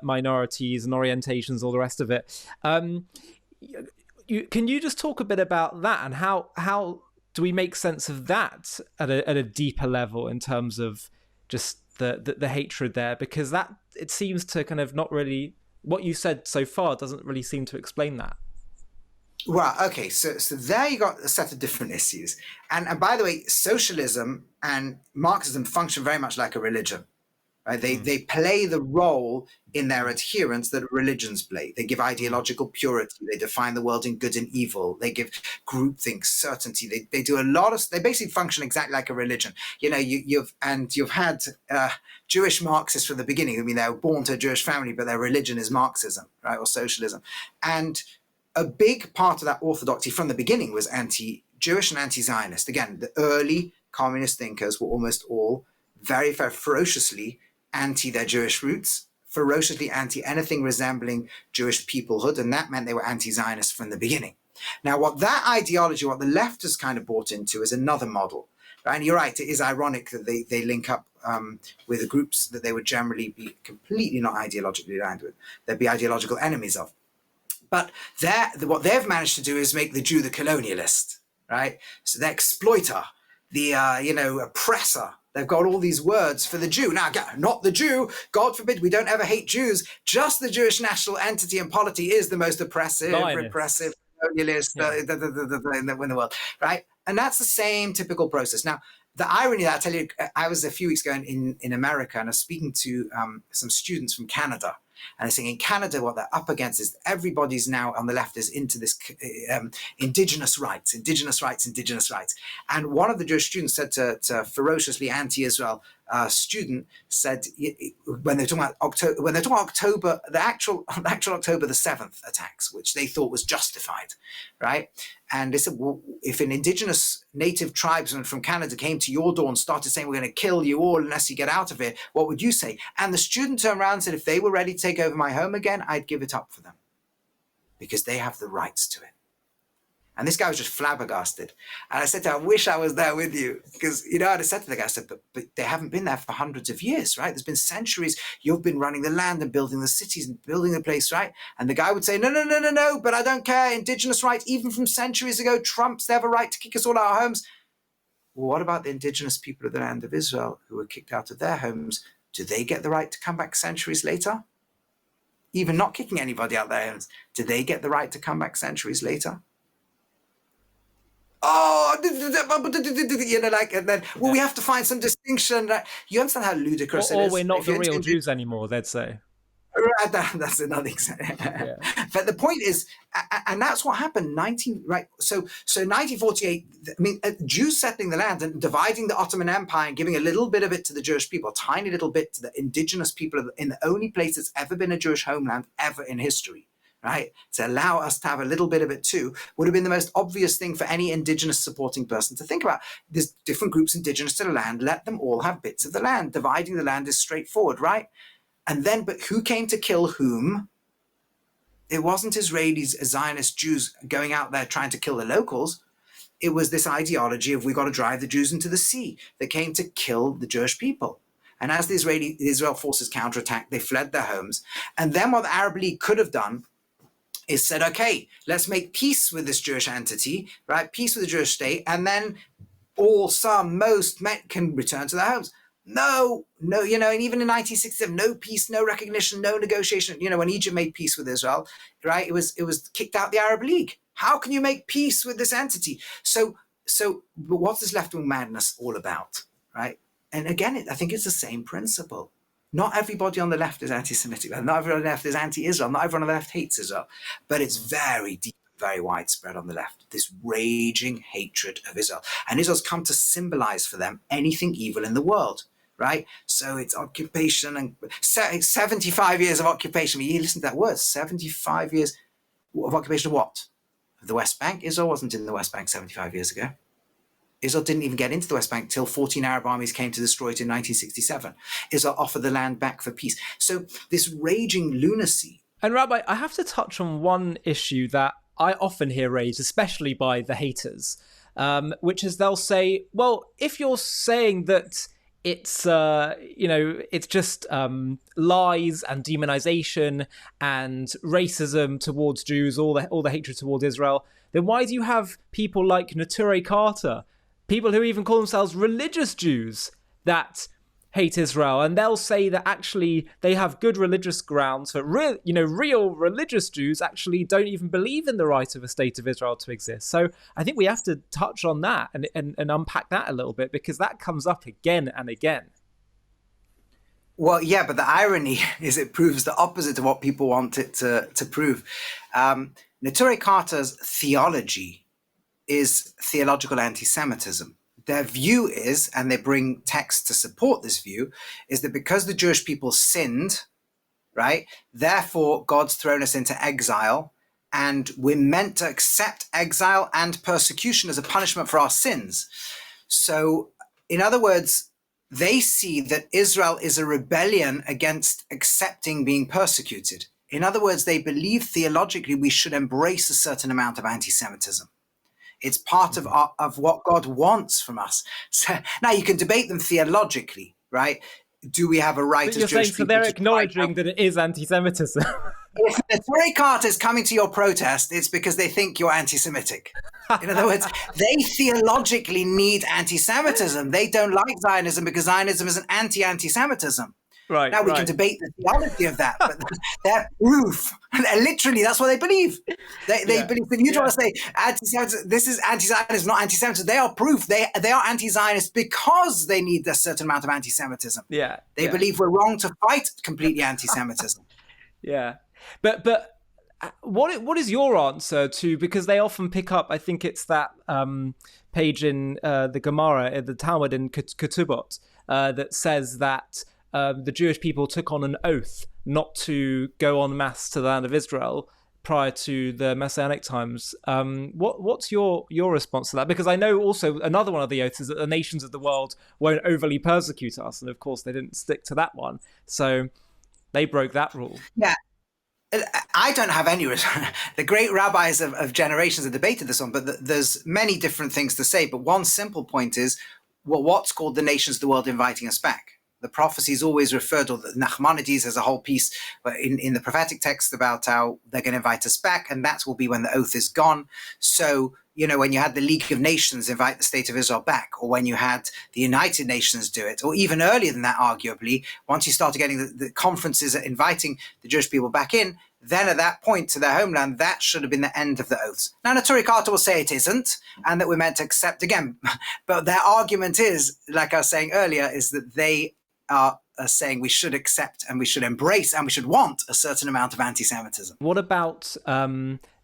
minorities and orientations, all the rest of it. Can you just talk a bit about that, and how do we make sense of that at a deeper level in terms of just the hatred there? Because that, it seems to kind of not really, what you said so far doesn't really seem to explain that. Well, okay, so there you got a set of different issues. And by the way, socialism and Marxism function very much like a religion. Right? They play the role in their adherents that religions play. They give ideological purity. They define the world in good and evil. They give groupthink, certainty. They do a lot of. They basically function exactly like a religion. You've had Jewish Marxists from the beginning. I mean, they were born to a Jewish family, but their religion is Marxism, right, or socialism. And a big part of that orthodoxy from the beginning was anti-Jewish and anti-Zionist. Again, the early communist thinkers were almost all very, very ferociously anti their Jewish roots, ferociously anti anything resembling Jewish peoplehood, and that meant they were anti-Zionist from the beginning. Now, what that ideology, what the left has kind of bought into is another model. Right? And you're right, it is ironic that they link up with the groups that they would generally be completely not ideologically aligned with. They'd be ideological enemies of. But what they've managed to do is make the Jew the colonialist, right? So the exploiter, the oppressor. They've got all these words for the Jew. Now, not the Jew. God forbid, we don't ever hate Jews. Just the Jewish national entity and polity is the most oppressive, repressive, colonialist in the world, right? And that's the same typical process. Now, the irony that I tell you, I was a few weeks ago in America, and I was speaking to some students from Canada. And I think in Canada, what they're up against is everybody's now on the left is into this indigenous rights. And one of the Jewish students said to ferociously anti-Israel student said, when they're talking about October, the actual October the 7th attacks, which they thought was justified, right? And they said, well, if an indigenous native tribesman from Canada came to your door and started saying, we're going to kill you all unless you get out of here, what would you say? And the student turned around and said, if they were ready to take over my home again, I'd give it up for them because they have the rights to it. And this guy was just flabbergasted. And I said to him, I wish I was there with you. Because, I'd have said to the guy, I said, but they haven't been there for hundreds of years, right? There's been centuries. You've been running the land and building the cities and building the place, right? And the guy would say, no, but I don't care. Indigenous rights, even from centuries ago, trumps, they have a right to kick us all out of our homes. Well, what about the indigenous people of the land of Israel who were kicked out of their homes? Do they get the right to come back centuries later? Even not kicking anybody out of their homes, do they get the right to come back centuries later? Oh, and then, we have to find some distinction. You understand how ludicrous it is? Or we're not the real Jews anymore, they'd say. Right, that's another example. Yeah. But the point is, and that's what happened. So 1948. I mean, Jews settling the land and dividing the Ottoman Empire and giving a little bit of it to the Jewish people, a tiny little bit to the indigenous people in the only place that's ever been a Jewish homeland ever in history. Right, to allow us to have a little bit of it too would have been the most obvious thing for any indigenous supporting person to think about. There's different groups indigenous to the land. Let them all have bits of the land. Dividing the land is straightforward, right? And then, but who came to kill whom? It wasn't Israelis, Zionist Jews going out there trying to kill the locals. It was this ideology of we got to drive the Jews into the sea that came to kill the Jewish people. And as the Israel forces counterattacked, they fled their homes. And then what the Arab League could have done is said, okay, let's make peace with this Jewish entity, right? Peace with the Jewish state. And then most men can return to their homes. No, and even in 1967, no peace, no recognition, no negotiation. When Egypt made peace with Israel, right? It was kicked out the Arab League. How can you make peace with this entity? So but what's this left-wing madness all about, right? And again, I think it's the same principle. Not everybody on the left is anti-Semitic. Not everyone on the left is anti-Israel. Not everyone on the left hates Israel. But it's very deep, very widespread on the left, this raging hatred of Israel. And Israel's come to symbolize for them anything evil in the world. Right? So it's occupation and 75 years of occupation. You listen to that word, 75 years of occupation of what? Of the West Bank? Israel wasn't in the West Bank 75 years ago. Israel didn't even get into the West Bank till 14 Arab armies came to destroy it in 1967. Israel offered the land back for peace. So this raging lunacy. And Rabbi, I have to touch on one issue that I often hear raised, especially by the haters, which is they'll say, well, if you're saying that it's it's just lies and demonization and racism towards Jews, all the hatred towards Israel, then why do you have people like Neturei Carter, people who even call themselves religious Jews, that hate Israel? And they'll say that actually they have good religious grounds for real religious Jews actually don't even believe in the right of a state of Israel to exist. So I think we have to touch on that and unpack that a little bit, because that comes up again and again. Well, yeah, but the irony is it proves the opposite of what people want it to prove. Neturei Carter's theology is theological anti-Semitism. Their view is, and they bring texts to support this view, is that because the Jewish people sinned, right, therefore God's thrown us into exile, and we're meant to accept exile and persecution as a punishment for our sins. So, in other words, they see that Israel is a rebellion against accepting being persecuted. In other words, they believe theologically we should embrace a certain amount of anti-Semitism. It's part of what God wants from us. So, now, you can debate them theologically, right? Do we have a right as Jewish people? So they're acknowledging that it is anti-Semitism. If Neturei Carter is coming to your protest, it's because they think you're anti-Semitic. In other words, they theologically need anti-Semitism. They don't like Zionism because Zionism is an anti-Semitism. Right. Now we can debate the theology of that, but their proof, literally, that's what they believe. They believe. But you want to say anti-Semitism, this is anti-Zionism, not anti-Semitism. They are proof. They are anti-Zionist because they need a certain amount of anti-Semitism. Yeah. They believe we're wrong to fight completely anti-Semitism. Yeah. But what is your answer to, because they often pick up, I think it's that page in the Gemara, in the Talmud in Ketubot, that says that the Jewish people took on an oath not to go en masse to the land of Israel prior to the Messianic times. What's your response to that? Because I know also another one of the oaths is that the nations of the world won't overly persecute us. And of course, they didn't stick to that one. So they broke that rule. Yeah. I don't have any. The great rabbis of generations have debated this one, but there's many different things to say. But one simple point is, well, what's called the nations of the world inviting us back? The prophecies always referred, or Nachmanides has a whole piece in the prophetic text about how they're going to invite us back, and that will be when the oath is gone. So, when you had the League of Nations invite the State of Israel back, or when you had the United Nations do it, or even earlier than that, arguably, once you started getting the conferences inviting the Jewish people back in, then at that point to their homeland, that should have been the end of the oaths. Now, Neturei Karta will say it isn't, and that we're meant to accept again. But their argument is, like I was saying earlier, is that they are saying we should accept and we should embrace and we should want a certain amount of anti-Semitism. What about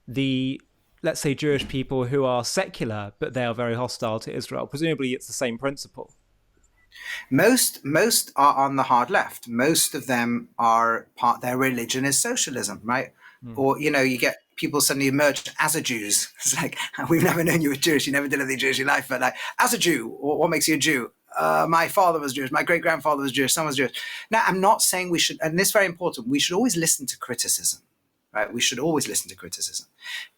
the, let's say, Jewish people who are secular, but they are very hostile to Israel? Presumably it's the same principle. Most are on the hard left. Most of them are their religion is socialism, right? Or, you get people suddenly emerge as a Jews. It's like, we've never known you were Jewish. You never did anything Jewish in your life, but like, as a Jew, what makes you a Jew? My father was Jewish. My great-grandfather was Jewish. Someone was Jewish. Now, I'm not saying we should, and this is very important, we should always listen to criticism, right? We should always listen to criticism.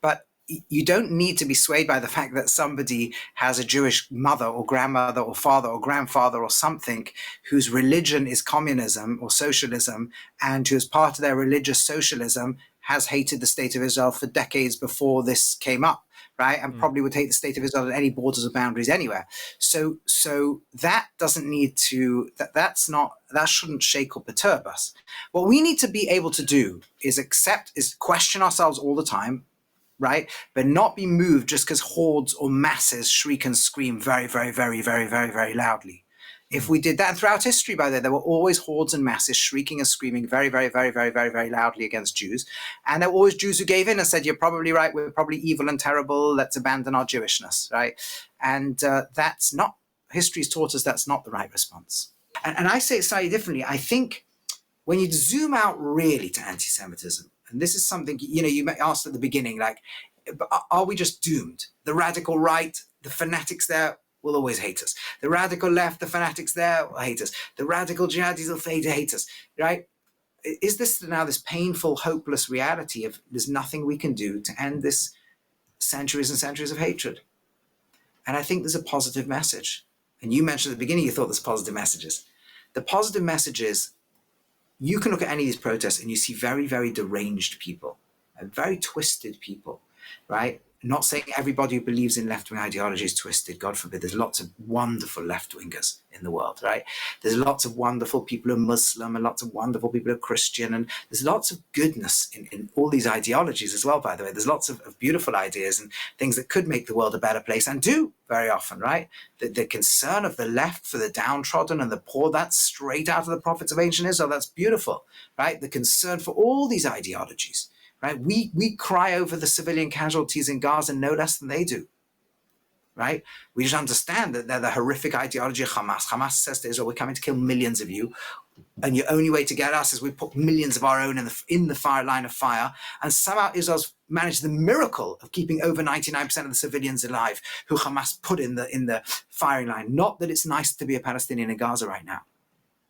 But you don't need to be swayed by the fact that somebody has a Jewish mother or grandmother or father or grandfather or something whose religion is communism or socialism, and who, as part of their religious socialism, has hated the State of Israel for decades before this came up. Right, and probably would hate the State of Israel at any borders or boundaries anywhere. So that doesn't need to. That shouldn't shake or perturb us. What we need to be able to do is question ourselves all the time, right? But not be moved just because hordes or masses shriek and scream very, very, very, very, very, very loudly. If we did that, and throughout history, by the way, there were always hordes and masses shrieking and screaming very, very, very, very, very, very loudly against Jews. And there were always Jews who gave in and said, you're probably right, we're probably evil and terrible, let's abandon our Jewishness, right? And that's not, history's taught us that's not the right response. And I say it slightly differently. I think when you zoom out really to anti-Semitism, and this is something, you asked at the beginning, like, are we just doomed? The radical right, the fanatics there, will always hate us. The radical left, the fanatics there will hate us. The radical jihadis will hate us, right? Is this now this painful, hopeless reality of there's nothing we can do to end this centuries and centuries of hatred? And I think there's a positive message. And you mentioned at the beginning you thought there's positive messages. The positive message is you can look at any of these protests and you see very, very deranged people and very twisted people, right? Not saying everybody who believes in left-wing ideology is twisted, God forbid. There's lots of wonderful left-wingers in the world, right? There's lots of wonderful people who are Muslim and lots of wonderful people who are Christian. And there's lots of goodness in all these ideologies as well, by the way. There's lots of beautiful ideas and things that could make the world a better place and do very often, right? The concern of the left for the downtrodden and the poor, that's straight out of the prophets of ancient Israel. That's beautiful, right? The concern for all these ideologies. Right? We cry over the civilian casualties in Gaza no less than they do. Right? We just understand that they're the horrific ideology of Hamas. Hamas says to Israel, we're coming to kill millions of you, and your only way to get us is we put millions of our own in the fire line of fire. And somehow Israel's managed the miracle of keeping over 99% of the civilians alive who Hamas put in the firing line. Not that it's nice to be a Palestinian in Gaza right now,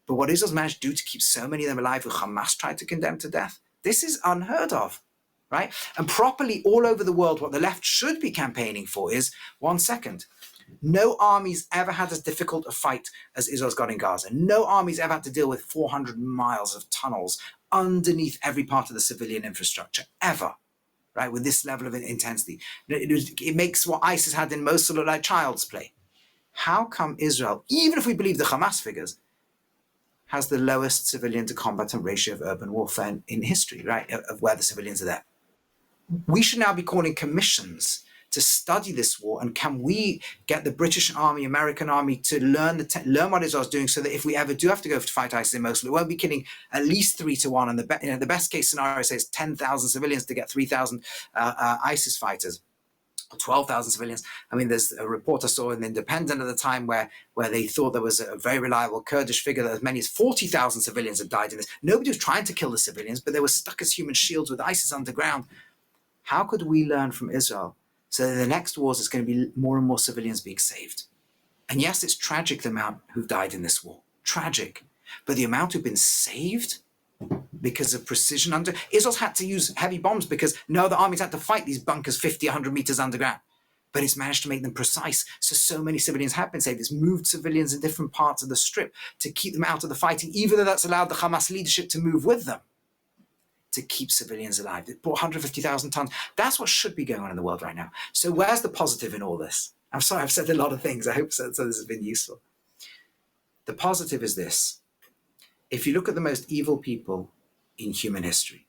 but what Israel's managed to do to keep so many of them alive who Hamas tried to condemn to death, this is unheard of, right? And properly all over the world, what the left should be campaigning for is, 1 second, no army's ever had as difficult a fight as Israel's got in Gaza. No army's ever had to deal with 400 miles of tunnels underneath every part of the civilian infrastructure, ever, right? With this level of intensity. It makes what ISIS had in Mosul look like child's play. How come Israel, even if we believe the Hamas figures, has the lowest civilian to combatant ratio of urban warfare in history, right? Of where the civilians are there. We should now be calling commissions to study this war, and can we get the British Army, American Army to learn what Israel's doing, so that if we ever do have to go to fight ISIS in Mosul, it won't be killing at least 3 to 1, and the best case scenario says 10,000 civilians to get 3,000 ISIS fighters. 12,000 civilians. I mean, there's a report I saw in the Independent at the time where they thought there was a very reliable Kurdish figure that as many as 40,000 civilians had died in this. Nobody was trying to kill the civilians, but they were stuck as human shields with ISIS underground. How could we learn from Israel so that in the next wars it's going to be more and more civilians being saved? And yes, it's tragic the amount who've died in this war. Tragic. But the amount who've been saved, because of precision. Israel's had to use heavy bombs because no other armies had to fight these bunkers 50, 100 meters underground. But it's managed to make them precise. So many civilians have been saved. It's moved civilians in different parts of the strip to keep them out of the fighting, even though that's allowed the Hamas leadership to move with them to keep civilians alive. It brought 150,000 tons. That's what should be going on in the world right now. So where's the positive in all this? I'm sorry, I've said a lot of things. I hope so this has been useful. The positive is this. If you look at the most evil people in human history,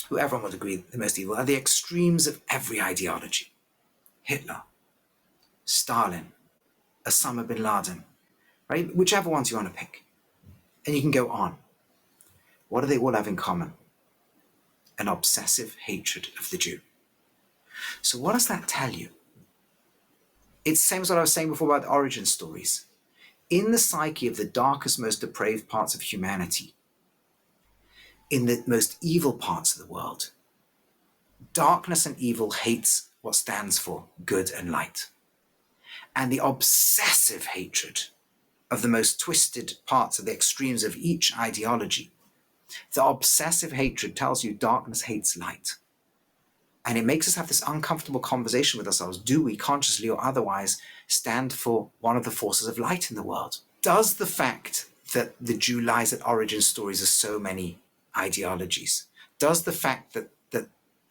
who everyone would agree the most evil, are the extremes of every ideology. Hitler, Stalin, Osama bin Laden, right? Whichever ones you want to pick. And you can go on. What do they all have in common? An obsessive hatred of the Jew. So what does that tell you? It's the same as what I was saying before about the origin stories. In the psyche of the darkest, most depraved parts of humanity, in the most evil parts of the world, darkness and evil hates what stands for good and light. And the obsessive hatred of the most twisted parts of the extremes of each ideology, the obsessive hatred tells you darkness hates light. And it makes us have this uncomfortable conversation with ourselves. Do we, consciously or otherwise, stand for one of the forces of light in the world? Does the fact that the Jew lies at origin stories of so many ideologies, does the fact that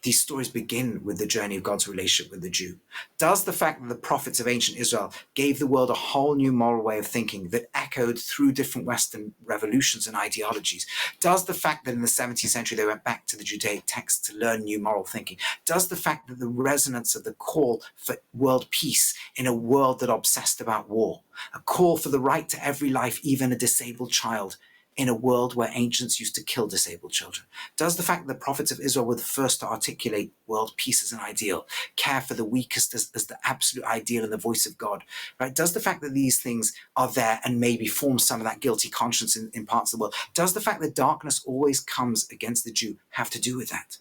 these stories begin with the journey of God's relationship with the Jew, does the fact that the prophets of ancient Israel gave the world a whole new moral way of thinking that echoed through different Western revolutions and ideologies, does the fact that in the 17th century they went back to the Judaic texts to learn new moral thinking, does the fact that the resonance of the call for world peace in a world that obsessed about war, a call for the right to every life, even a disabled child, in a world where ancients used to kill disabled children? Does the fact that the prophets of Israel were the first to articulate world peace as an ideal, care for the weakest as the absolute ideal and the voice of God, right? Does the fact that these things are there and maybe form some of that guilty conscience in parts of the world, does the fact that darkness always comes against the Jew have to do with that?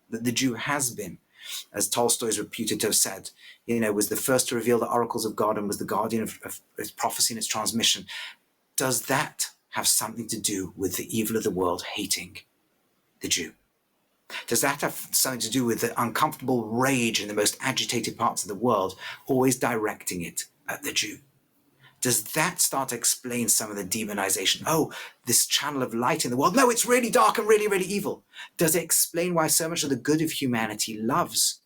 That the Jew has been, as Tolstoy is reputed to have said, was the first to reveal the oracles of God and was the guardian of its prophecy and its transmission. Does that have something to do with the evil of the world hating the Jew? Does that have something to do with the uncomfortable rage in the most agitated parts of the world, always directing it at the Jew? Does that start to explain some of the demonization? Oh, this channel of light in the world, no, it's really dark and really, really evil. Does it explain why so much of the good of humanity loves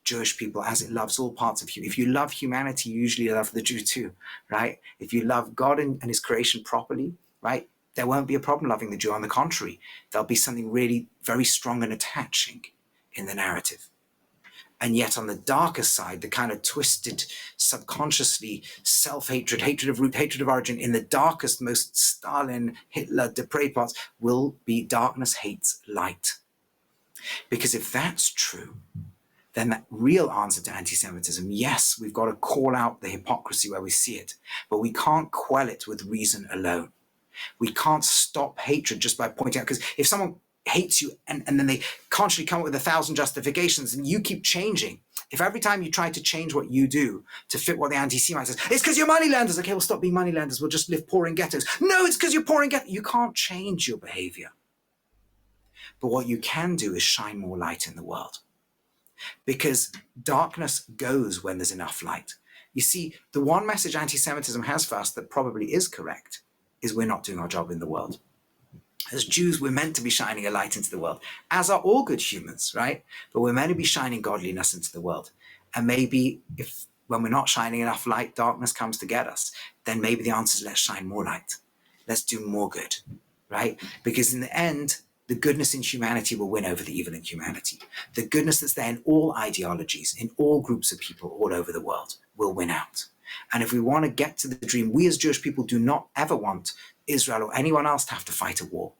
Jewish people as it loves all parts of humanity? If you love humanity, you usually love the Jew too, right? If you love God and his creation properly, right, there won't be a problem loving the Jew. On the contrary, there'll be something really very strong and attaching in the narrative. And yet on the darker side, the kind of twisted, subconsciously self-hatred, hatred of root, hatred of origin, in the darkest, most Stalin, Hitler, depraved parts, will be darkness hates light. Because if that's true, then that real answer to anti-Semitism, yes, we've got to call out the hypocrisy where we see it, but we can't quell it with reason alone. We can't stop hatred just by pointing out, because if someone hates you and then they constantly come up with 1,000 justifications and you keep changing, if every time you try to change what you do to fit what the anti-Semite says, it's because you're moneylenders. Okay, we'll stop being moneylenders. We'll just live poor in ghettos. No, it's because you're poor in ghettos. You can't change your behavior. But what you can do is shine more light in the world, because darkness goes when there's enough light. You see, the one message anti-Semitism has for us that probably is correct is we're not doing our job in the world. As Jews, we're meant to be shining a light into the world, as are all good humans, right? But we're meant to be shining godliness into the world. And maybe when we're not shining enough light, darkness comes to get us, then maybe the answer is let's shine more light. Let's do more good, right? Because in the end, the goodness in humanity will win over the evil in humanity. The goodness that's there in all ideologies, in all groups of people all over the world, will win out. And if we want to get to the dream, we as Jewish people do not ever want Israel or anyone else to have to fight a war.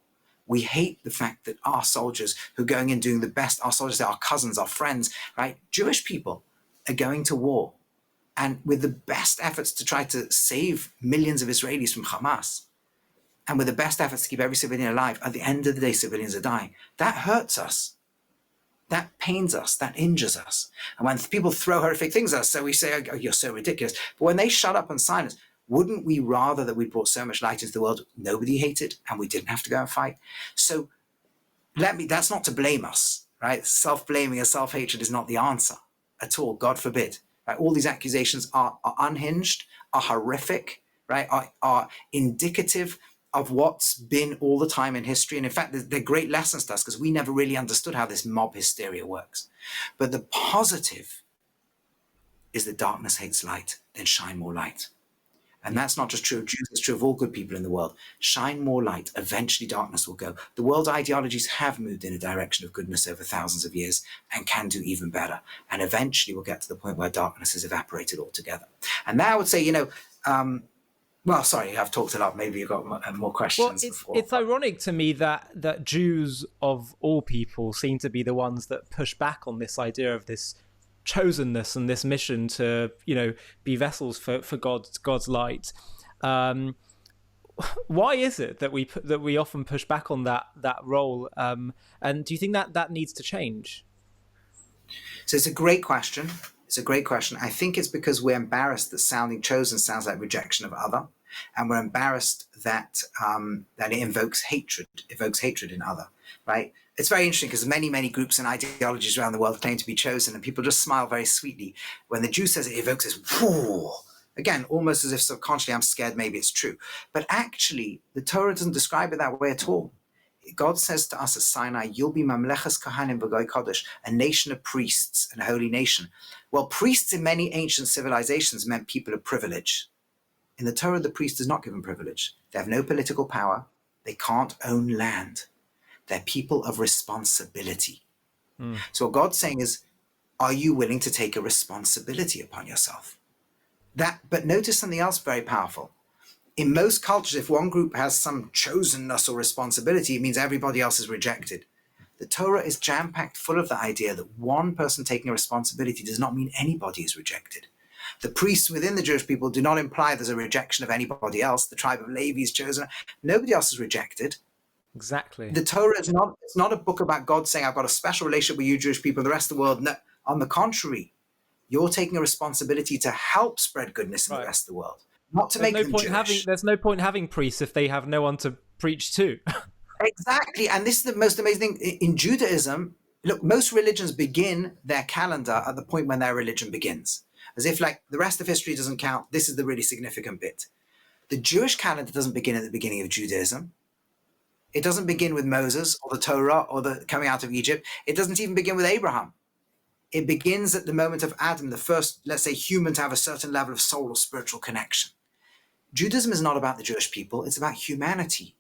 We hate the fact that our soldiers who are going in doing the best, our soldiers, our cousins, our friends, right? Jewish people are going to war. And with the best efforts to try to save millions of Israelis from Hamas, and with the best efforts to keep every civilian alive, at the end of the day, civilians are dying. That hurts us. That pains us, that injures us. And when people throw horrific things at us, so we say, oh, you're so ridiculous. But when they shut up and silence, Wouldn't we rather that we brought so much light into the world nobody hated and we didn't have to go and fight? So that's not to blame us, right? Self-blaming and self-hatred is not the answer at all, God forbid. Right? All these accusations are unhinged, are horrific, right? Are indicative of what's been all the time in history. And in fact, they're great lessons to us because we never really understood how this mob hysteria works. But the positive is that darkness hates light, then shine more light. And that's not just true of Jews, it's true of all good people in the world. Shine more light, eventually darkness will go. The world's ideologies have moved in a direction of goodness over thousands of years and can do even better. And eventually we'll get to the point where darkness has evaporated altogether. And now I would say, well, sorry, I've talked a lot. Maybe you've got more questions. Well, it's ironic to me that Jews of all people seem to be the ones that push back on this idea of this chosenness and this mission to, be vessels for God's light. Why is it that we often push back on that role? And do you think that needs to change? So it's a great question. I think it's because we're embarrassed that sounding chosen sounds like rejection of other, and we're embarrassed that it evokes hatred in other, right? It's very interesting because many groups and ideologies around the world claim to be chosen, and people just smile very sweetly when the Jew says it evokes this whoo, again, almost as if subconsciously I'm scared maybe it's true. But actually, the Torah doesn't describe it that way at all. God says to us at Sinai, you'll be mamleches kahanim b'goy kodesh, a nation of priests and a holy nation. Well, priests in many ancient civilizations meant people of privilege. In the Torah, the priest is not given privilege. They have no political power. They can't own land. They're people of responsibility. So what God's saying is, are you willing to take a responsibility upon yourself? But notice something else very powerful. In most cultures, if one group has some chosenness or responsibility, it means everybody else is rejected. The Torah is jam-packed full of the idea that one person taking a responsibility does not mean anybody is rejected. The priests within the Jewish people do not imply there's a rejection of anybody else. The tribe of Levi is chosen. Nobody else is rejected. Exactly. The Torah is not a book about God saying, I've got a special relationship with you Jewish people, the rest of the world. No, on the contrary, you're taking a responsibility to help spread goodness in the rest of the world, not to make them Jewish. There's no point having priests if they have no one to preach to. Exactly. And this is the most amazing thing. In Judaism, look, most religions begin their calendar at the point when their religion begins. As if like the rest of history doesn't count. This is the really significant bit. The Jewish calendar doesn't begin at the beginning of Judaism. It doesn't begin with Moses or the Torah or the coming out of Egypt. It doesn't even begin with Abraham. It begins at the moment of Adam, the first, let's say, human to have a certain level of soul or spiritual connection. Judaism is not about the Jewish people. It's about humanity,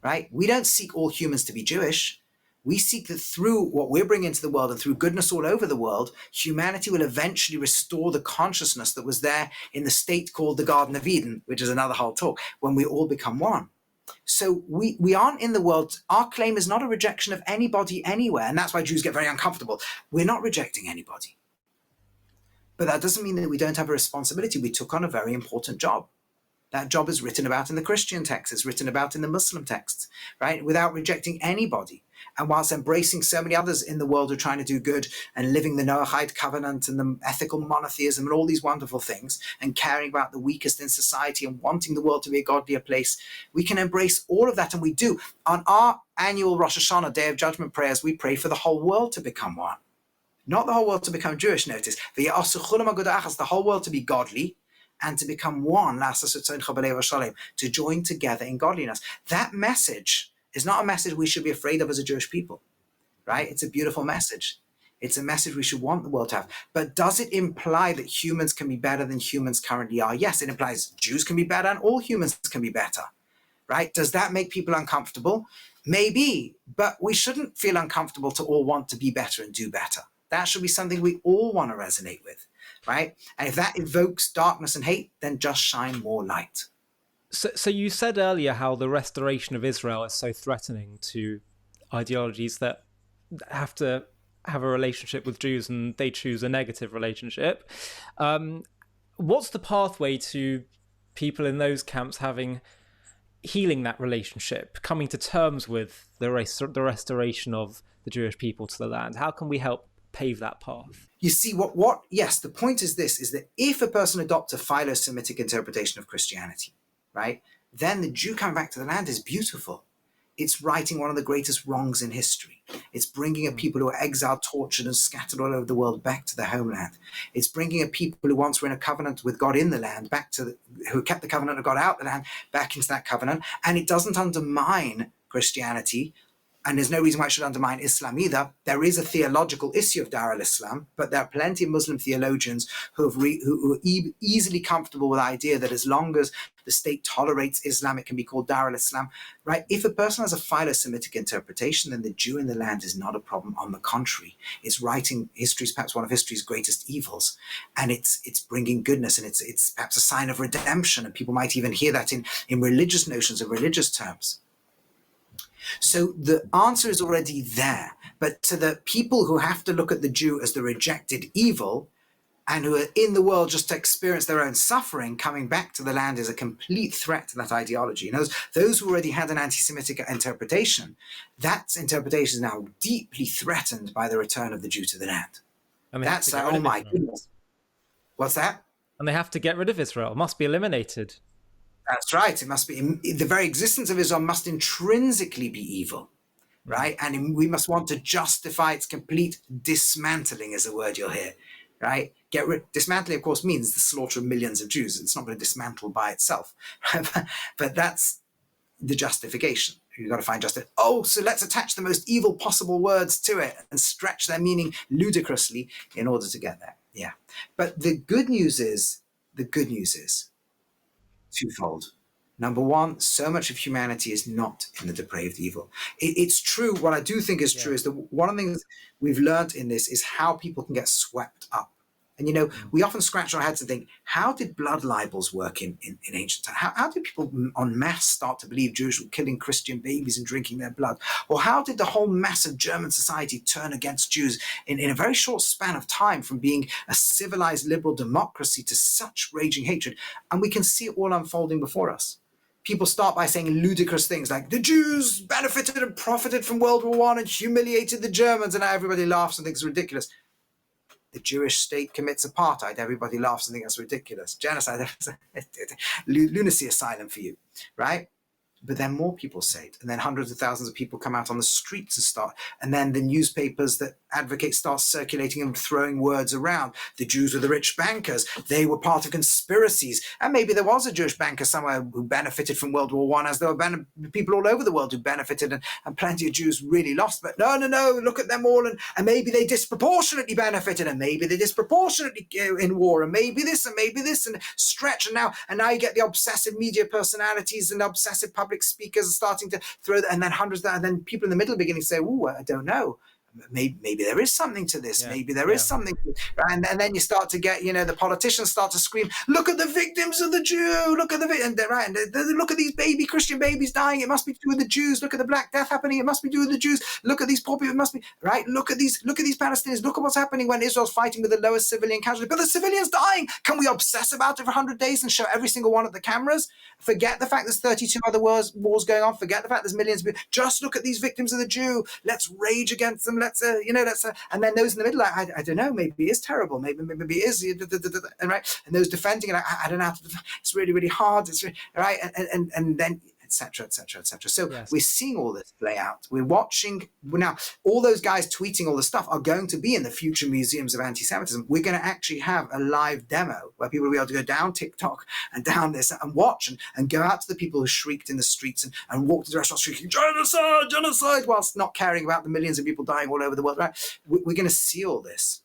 right? We don't seek all humans to be Jewish. We seek that through what we're bringing into the world and through goodness all over the world, humanity will eventually restore the consciousness that was there in the state called the Garden of Eden, which is another whole talk, when we all become one. So we aren't in the world. Our claim is not a rejection of anybody anywhere. And that's why Jews get very uncomfortable. We're not rejecting anybody. But that doesn't mean that we don't have a responsibility. We took on a very important job. That job is written about in the Christian texts. It's written about in the Muslim texts, right? Without rejecting anybody. And whilst embracing so many others in the world who are trying to do good and living the Noahide covenant and the ethical monotheism and all these wonderful things and caring about the weakest in society and wanting the world to be a godlier place, we can embrace all of that, and we do. On our annual Rosh Hashanah, Day of Judgment prayers, we pray for the whole world to become one. Not the whole world to become Jewish, notice. The whole world to be godly and to become one, to join together in godliness. That message is not a message we should be afraid of as a Jewish people, right? It's a beautiful message. It's a message we should want the world to have. But does it imply that humans can be better than humans currently are? Yes, it implies Jews can be better and all humans can be better, right? Does that make people uncomfortable? Maybe, but we shouldn't feel uncomfortable to all want to be better and do better. That should be something we all want to resonate with, right? And if that evokes darkness and hate, then just shine more light. So you said earlier how the restoration of Israel is so threatening to ideologies that have to have a relationship with Jews and they choose a negative relationship. What's the pathway to people in those camps healing that relationship, coming to terms with the restoration of the Jewish people to the land? How can we help pave that path. You see, yes, the point is this, is that if a person adopts a philo-Semitic interpretation of Christianity, right, then the Jew coming back to the land is beautiful. It's righting one of the greatest wrongs in history. It's bringing a people who are exiled, tortured, and scattered all over the world back to their homeland. It's bringing a people who once were in a covenant with God in the land back to who kept the covenant of God out the land back into that covenant. And it doesn't undermine Christianity. And there's no reason why it should undermine Islam either. There is a theological issue of Dar al-Islam, but there are plenty of Muslim theologians who are easily comfortable with the idea that as long as the state tolerates Islam, it can be called Dar al-Islam, right? If a person has a philo-Semitic interpretation, then the Jew in the land is not a problem. On the contrary, it's writing history's perhaps one of history's greatest evils, and it's bringing goodness, and it's perhaps a sign of redemption, and people might even hear that in religious notions, of religious terms. So the answer is already there. But to the people who have to look at the Jew as the rejected evil and who are in the world just to experience their own suffering, coming back to the land is a complete threat to that ideology. And those who already had an anti-Semitic interpretation, that interpretation is now deeply threatened by the return of the Jew to the land. And that's like, oh my goodness. What's that? And they have to get rid of Israel. It must be eliminated. That's right. It must be, the very existence of Islam must intrinsically be evil, right? And we must want to justify its complete dismantling, is a word you'll hear, right? Dismantling, of course, means the slaughter of millions of Jews. It's not going to dismantle by itself, but that's the justification. You've got to find justice. Oh, so let's attach the most evil possible words to it and stretch their meaning ludicrously in order to get there. Yeah. But the good news is twofold. Number one, so much of humanity is not in the depraved evil. It's true. What I do think is true is that one of the things we've learned in this is how people can get swept up. And, we often scratch our heads and think, how did blood libels work in ancient times? How did people en masse start to believe Jews were killing Christian babies and drinking their blood? Or how did the whole mass of German society turn against Jews in a very short span of time, from being a civilized liberal democracy to such raging hatred? And we can see it all unfolding before us. People start by saying ludicrous things like the Jews benefited and profited from World War I and humiliated the Germans, and now everybody laughs and thinks it's ridiculous. The Jewish state commits apartheid. Everybody laughs and thinks that's ridiculous. Genocide, lunacy asylum for you, right? But then more people say it, and then hundreds of thousands of people come out on the streets and then the newspapers that advocate start circulating and throwing words around. The Jews were the rich bankers. They were part of conspiracies. And maybe there was a Jewish banker somewhere who benefited from World War I, as there were people all over the world who benefited, and plenty of Jews really lost. But no, look at them all, and maybe they disproportionately benefited, and maybe they disproportionately in war, and maybe this, and stretch. And now you get the obsessive media personalities and obsessive public speakers are starting to throw that, and then and then people in the middle are beginning to say, "Oh, I don't know. Maybe there is something to this. Maybe there is something." And then you start to get, the politicians start to scream, "Look at the victims of the Jew! Look at look at these Christian babies dying. It must be to do with the Jews. Look at the Black Death happening. It must be to do with the Jews. Look at these poor people. It must be right. Look at these Palestinians. Look at what's happening when Israel's fighting with the lowest civilian casualty. But the civilians dying. Can we obsess about it for 100 days and show every single one at the cameras? Forget the fact there's 32 other wars going on. Forget the fact there's millions of people. Just look at these victims of the Jew. Let's rage against them. And then those in the middle, I don't know, maybe it is terrible, maybe it is, and right, and those defending it, I don't know, it's really, really hard, it's really, right, and then etc. So we're seeing all this play out. We're watching now. All those guys tweeting all the stuff are going to be in the future museums of anti-Semitism. We're going to actually have a live demo where people will be able to go down TikTok and down this and watch and go out to the people who shrieked in the streets and walked to the restaurants shrieking genocide, whilst not caring about the millions of people dying all over the world. Right? We're going to see all this.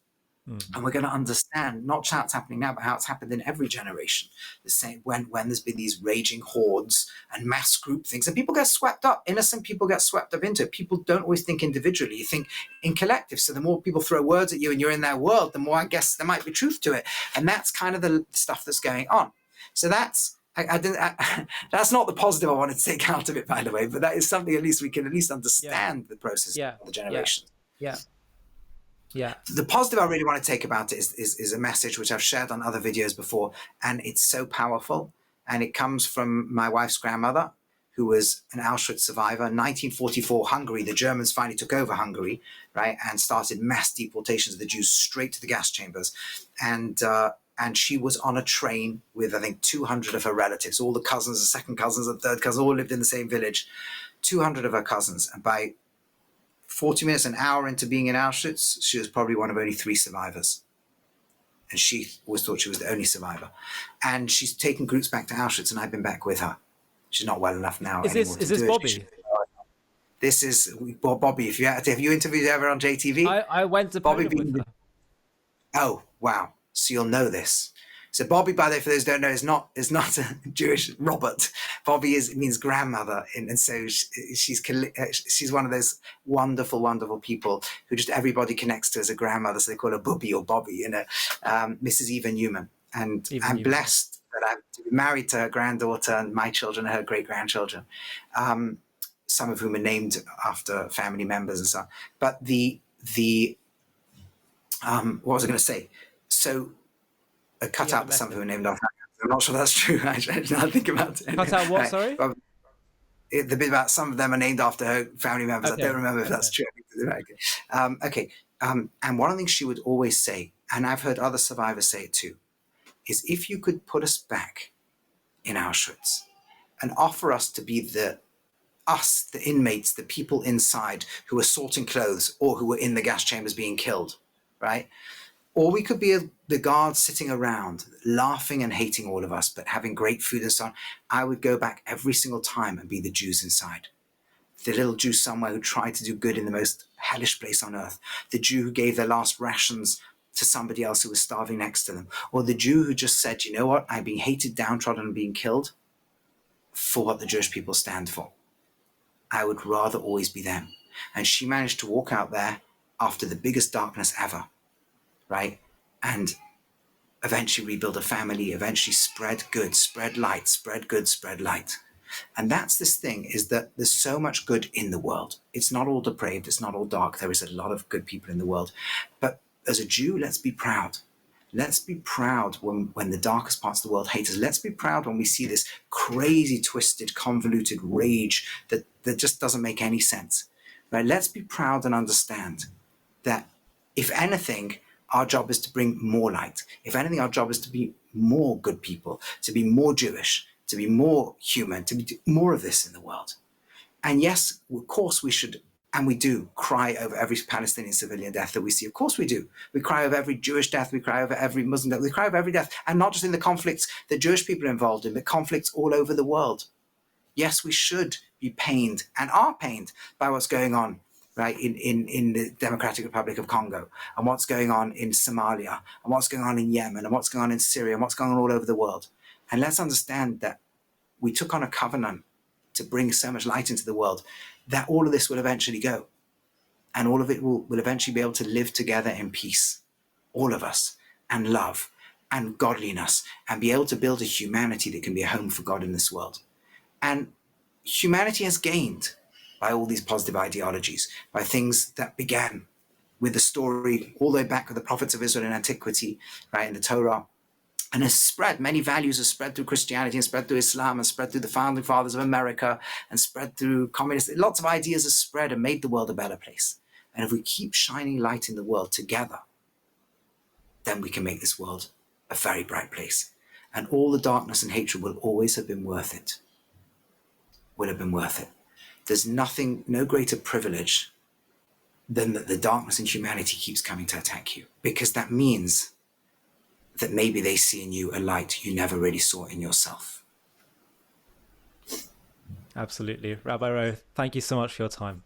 And we're going to understand not just how it's happening now, but how it's happened in every generation. The same when there's been these raging hordes and mass group things, and people get swept up. Innocent people get swept up into it. People don't always think individually; you think in collective. So the more people throw words at you, and you're in their world, the more I guess there might be truth to it. And that's kind of the stuff that's going on. So that's. That's not the positive I wanted to take out of it, by the way. But that is something at least we can understand the process of the generations. Yeah. The positive I really want to take about it is a message which I've shared on other videos before, and it's so powerful. And it comes from my wife's grandmother, who was an Auschwitz survivor. 1944, Hungary, the Germans finally took over Hungary, right, and started mass deportations of the Jews straight to the gas chambers. And she was on a train with, I think, 200 of her relatives, all the cousins, the second cousins, and third cousins, all lived in the same village. 200 of her cousins. And by 40 minutes, an hour into being in Auschwitz, she was probably one of only 3 survivors. And she always thought she was the only survivor. And she's taken groups back to Auschwitz, and I've been back with her. She's not well enough now. Is this Bobby? This is Bobby. Have you interviewed her on JTV? I went to Poland with her. Oh, wow. So you'll know this. So Bobby, by the way, for those who don't know, is not a Jewish Robert. Bobby means grandmother, and so she's one of those wonderful, wonderful people who just everybody connects to as a grandmother. So they call her Booby or Bobby, Mrs. Eva Newman. And I'm blessed that I'm married to her granddaughter, and my children are her great grandchildren, some of whom are named after family members and so on. But what was I going to say? So cut out some who are named after. I'm not sure that's true. I think about it. Cut out what? Sorry. The bit about some of them are named after her family members. Okay. I don't remember if that's true. And one of the things she would always say, and I've heard other survivors say it too, is if you could put us back in Auschwitz and offer us to be the inmates, the people inside who were sorting clothes or who were in the gas chambers being killed, right? Or we could be the guards sitting around laughing and hating all of us, but having great food and so on. I would go back every single time and be the Jews inside. The little Jew somewhere who tried to do good in the most hellish place on earth. The Jew who gave their last rations to somebody else who was starving next to them. Or the Jew who just said, you know what, I'm being hated, downtrodden, and being killed for what the Jewish people stand for. I would rather always be them. And she managed to walk out there after the biggest darkness ever. Right? And eventually rebuild a family, eventually spread good, spread light, spread good, spread light. And that's this thing, is that there's so much good in the world. It's not all depraved, it's not all dark. There is a lot of good people in the world. But as a Jew, let's be proud. Let's be proud when the darkest parts of the world hate us. Let's be proud when we see this crazy, twisted, convoluted rage that just doesn't make any sense. Right? Let's be proud and understand that if anything, our job is to bring more light. If anything, our job is to be more good people, to be more Jewish, to be more human, to be more of this in the world. And yes, of course we should, and we do, cry over every Palestinian civilian death that we see. Of course we do. We cry over every Jewish death. We cry over every Muslim death. We cry over every death. And not just in the conflicts that Jewish people are involved in, but conflicts all over the world. Yes, we should be pained and are pained by what's going on, right, in the Democratic Republic of Congo, and what's going on in Somalia, and what's going on in Yemen, and what's going on in Syria, and what's going on all over the world. And let's understand that we took on a covenant to bring so much light into the world that all of this will eventually go. And all of it will eventually be able to live together in peace, all of us, and love, and godliness, and be able to build a humanity that can be a home for God in this world. And humanity has gained by all these positive ideologies, by things that began with the story all the way back with the prophets of Israel in antiquity, right, in the Torah, and has spread. Many values have spread through Christianity and spread through Islam and spread through the founding fathers of America and spread through communists. Lots of ideas have spread and made the world a better place. And if we keep shining light in the world together, then we can make this world a very bright place. And all the darkness and hatred will always have been worth it. Will have been worth it. There's nothing, no greater privilege than that the darkness in humanity keeps coming to attack you, because that means that maybe they see in you a light you never really saw in yourself. Absolutely. Rabbi Rowe, thank you so much for your time.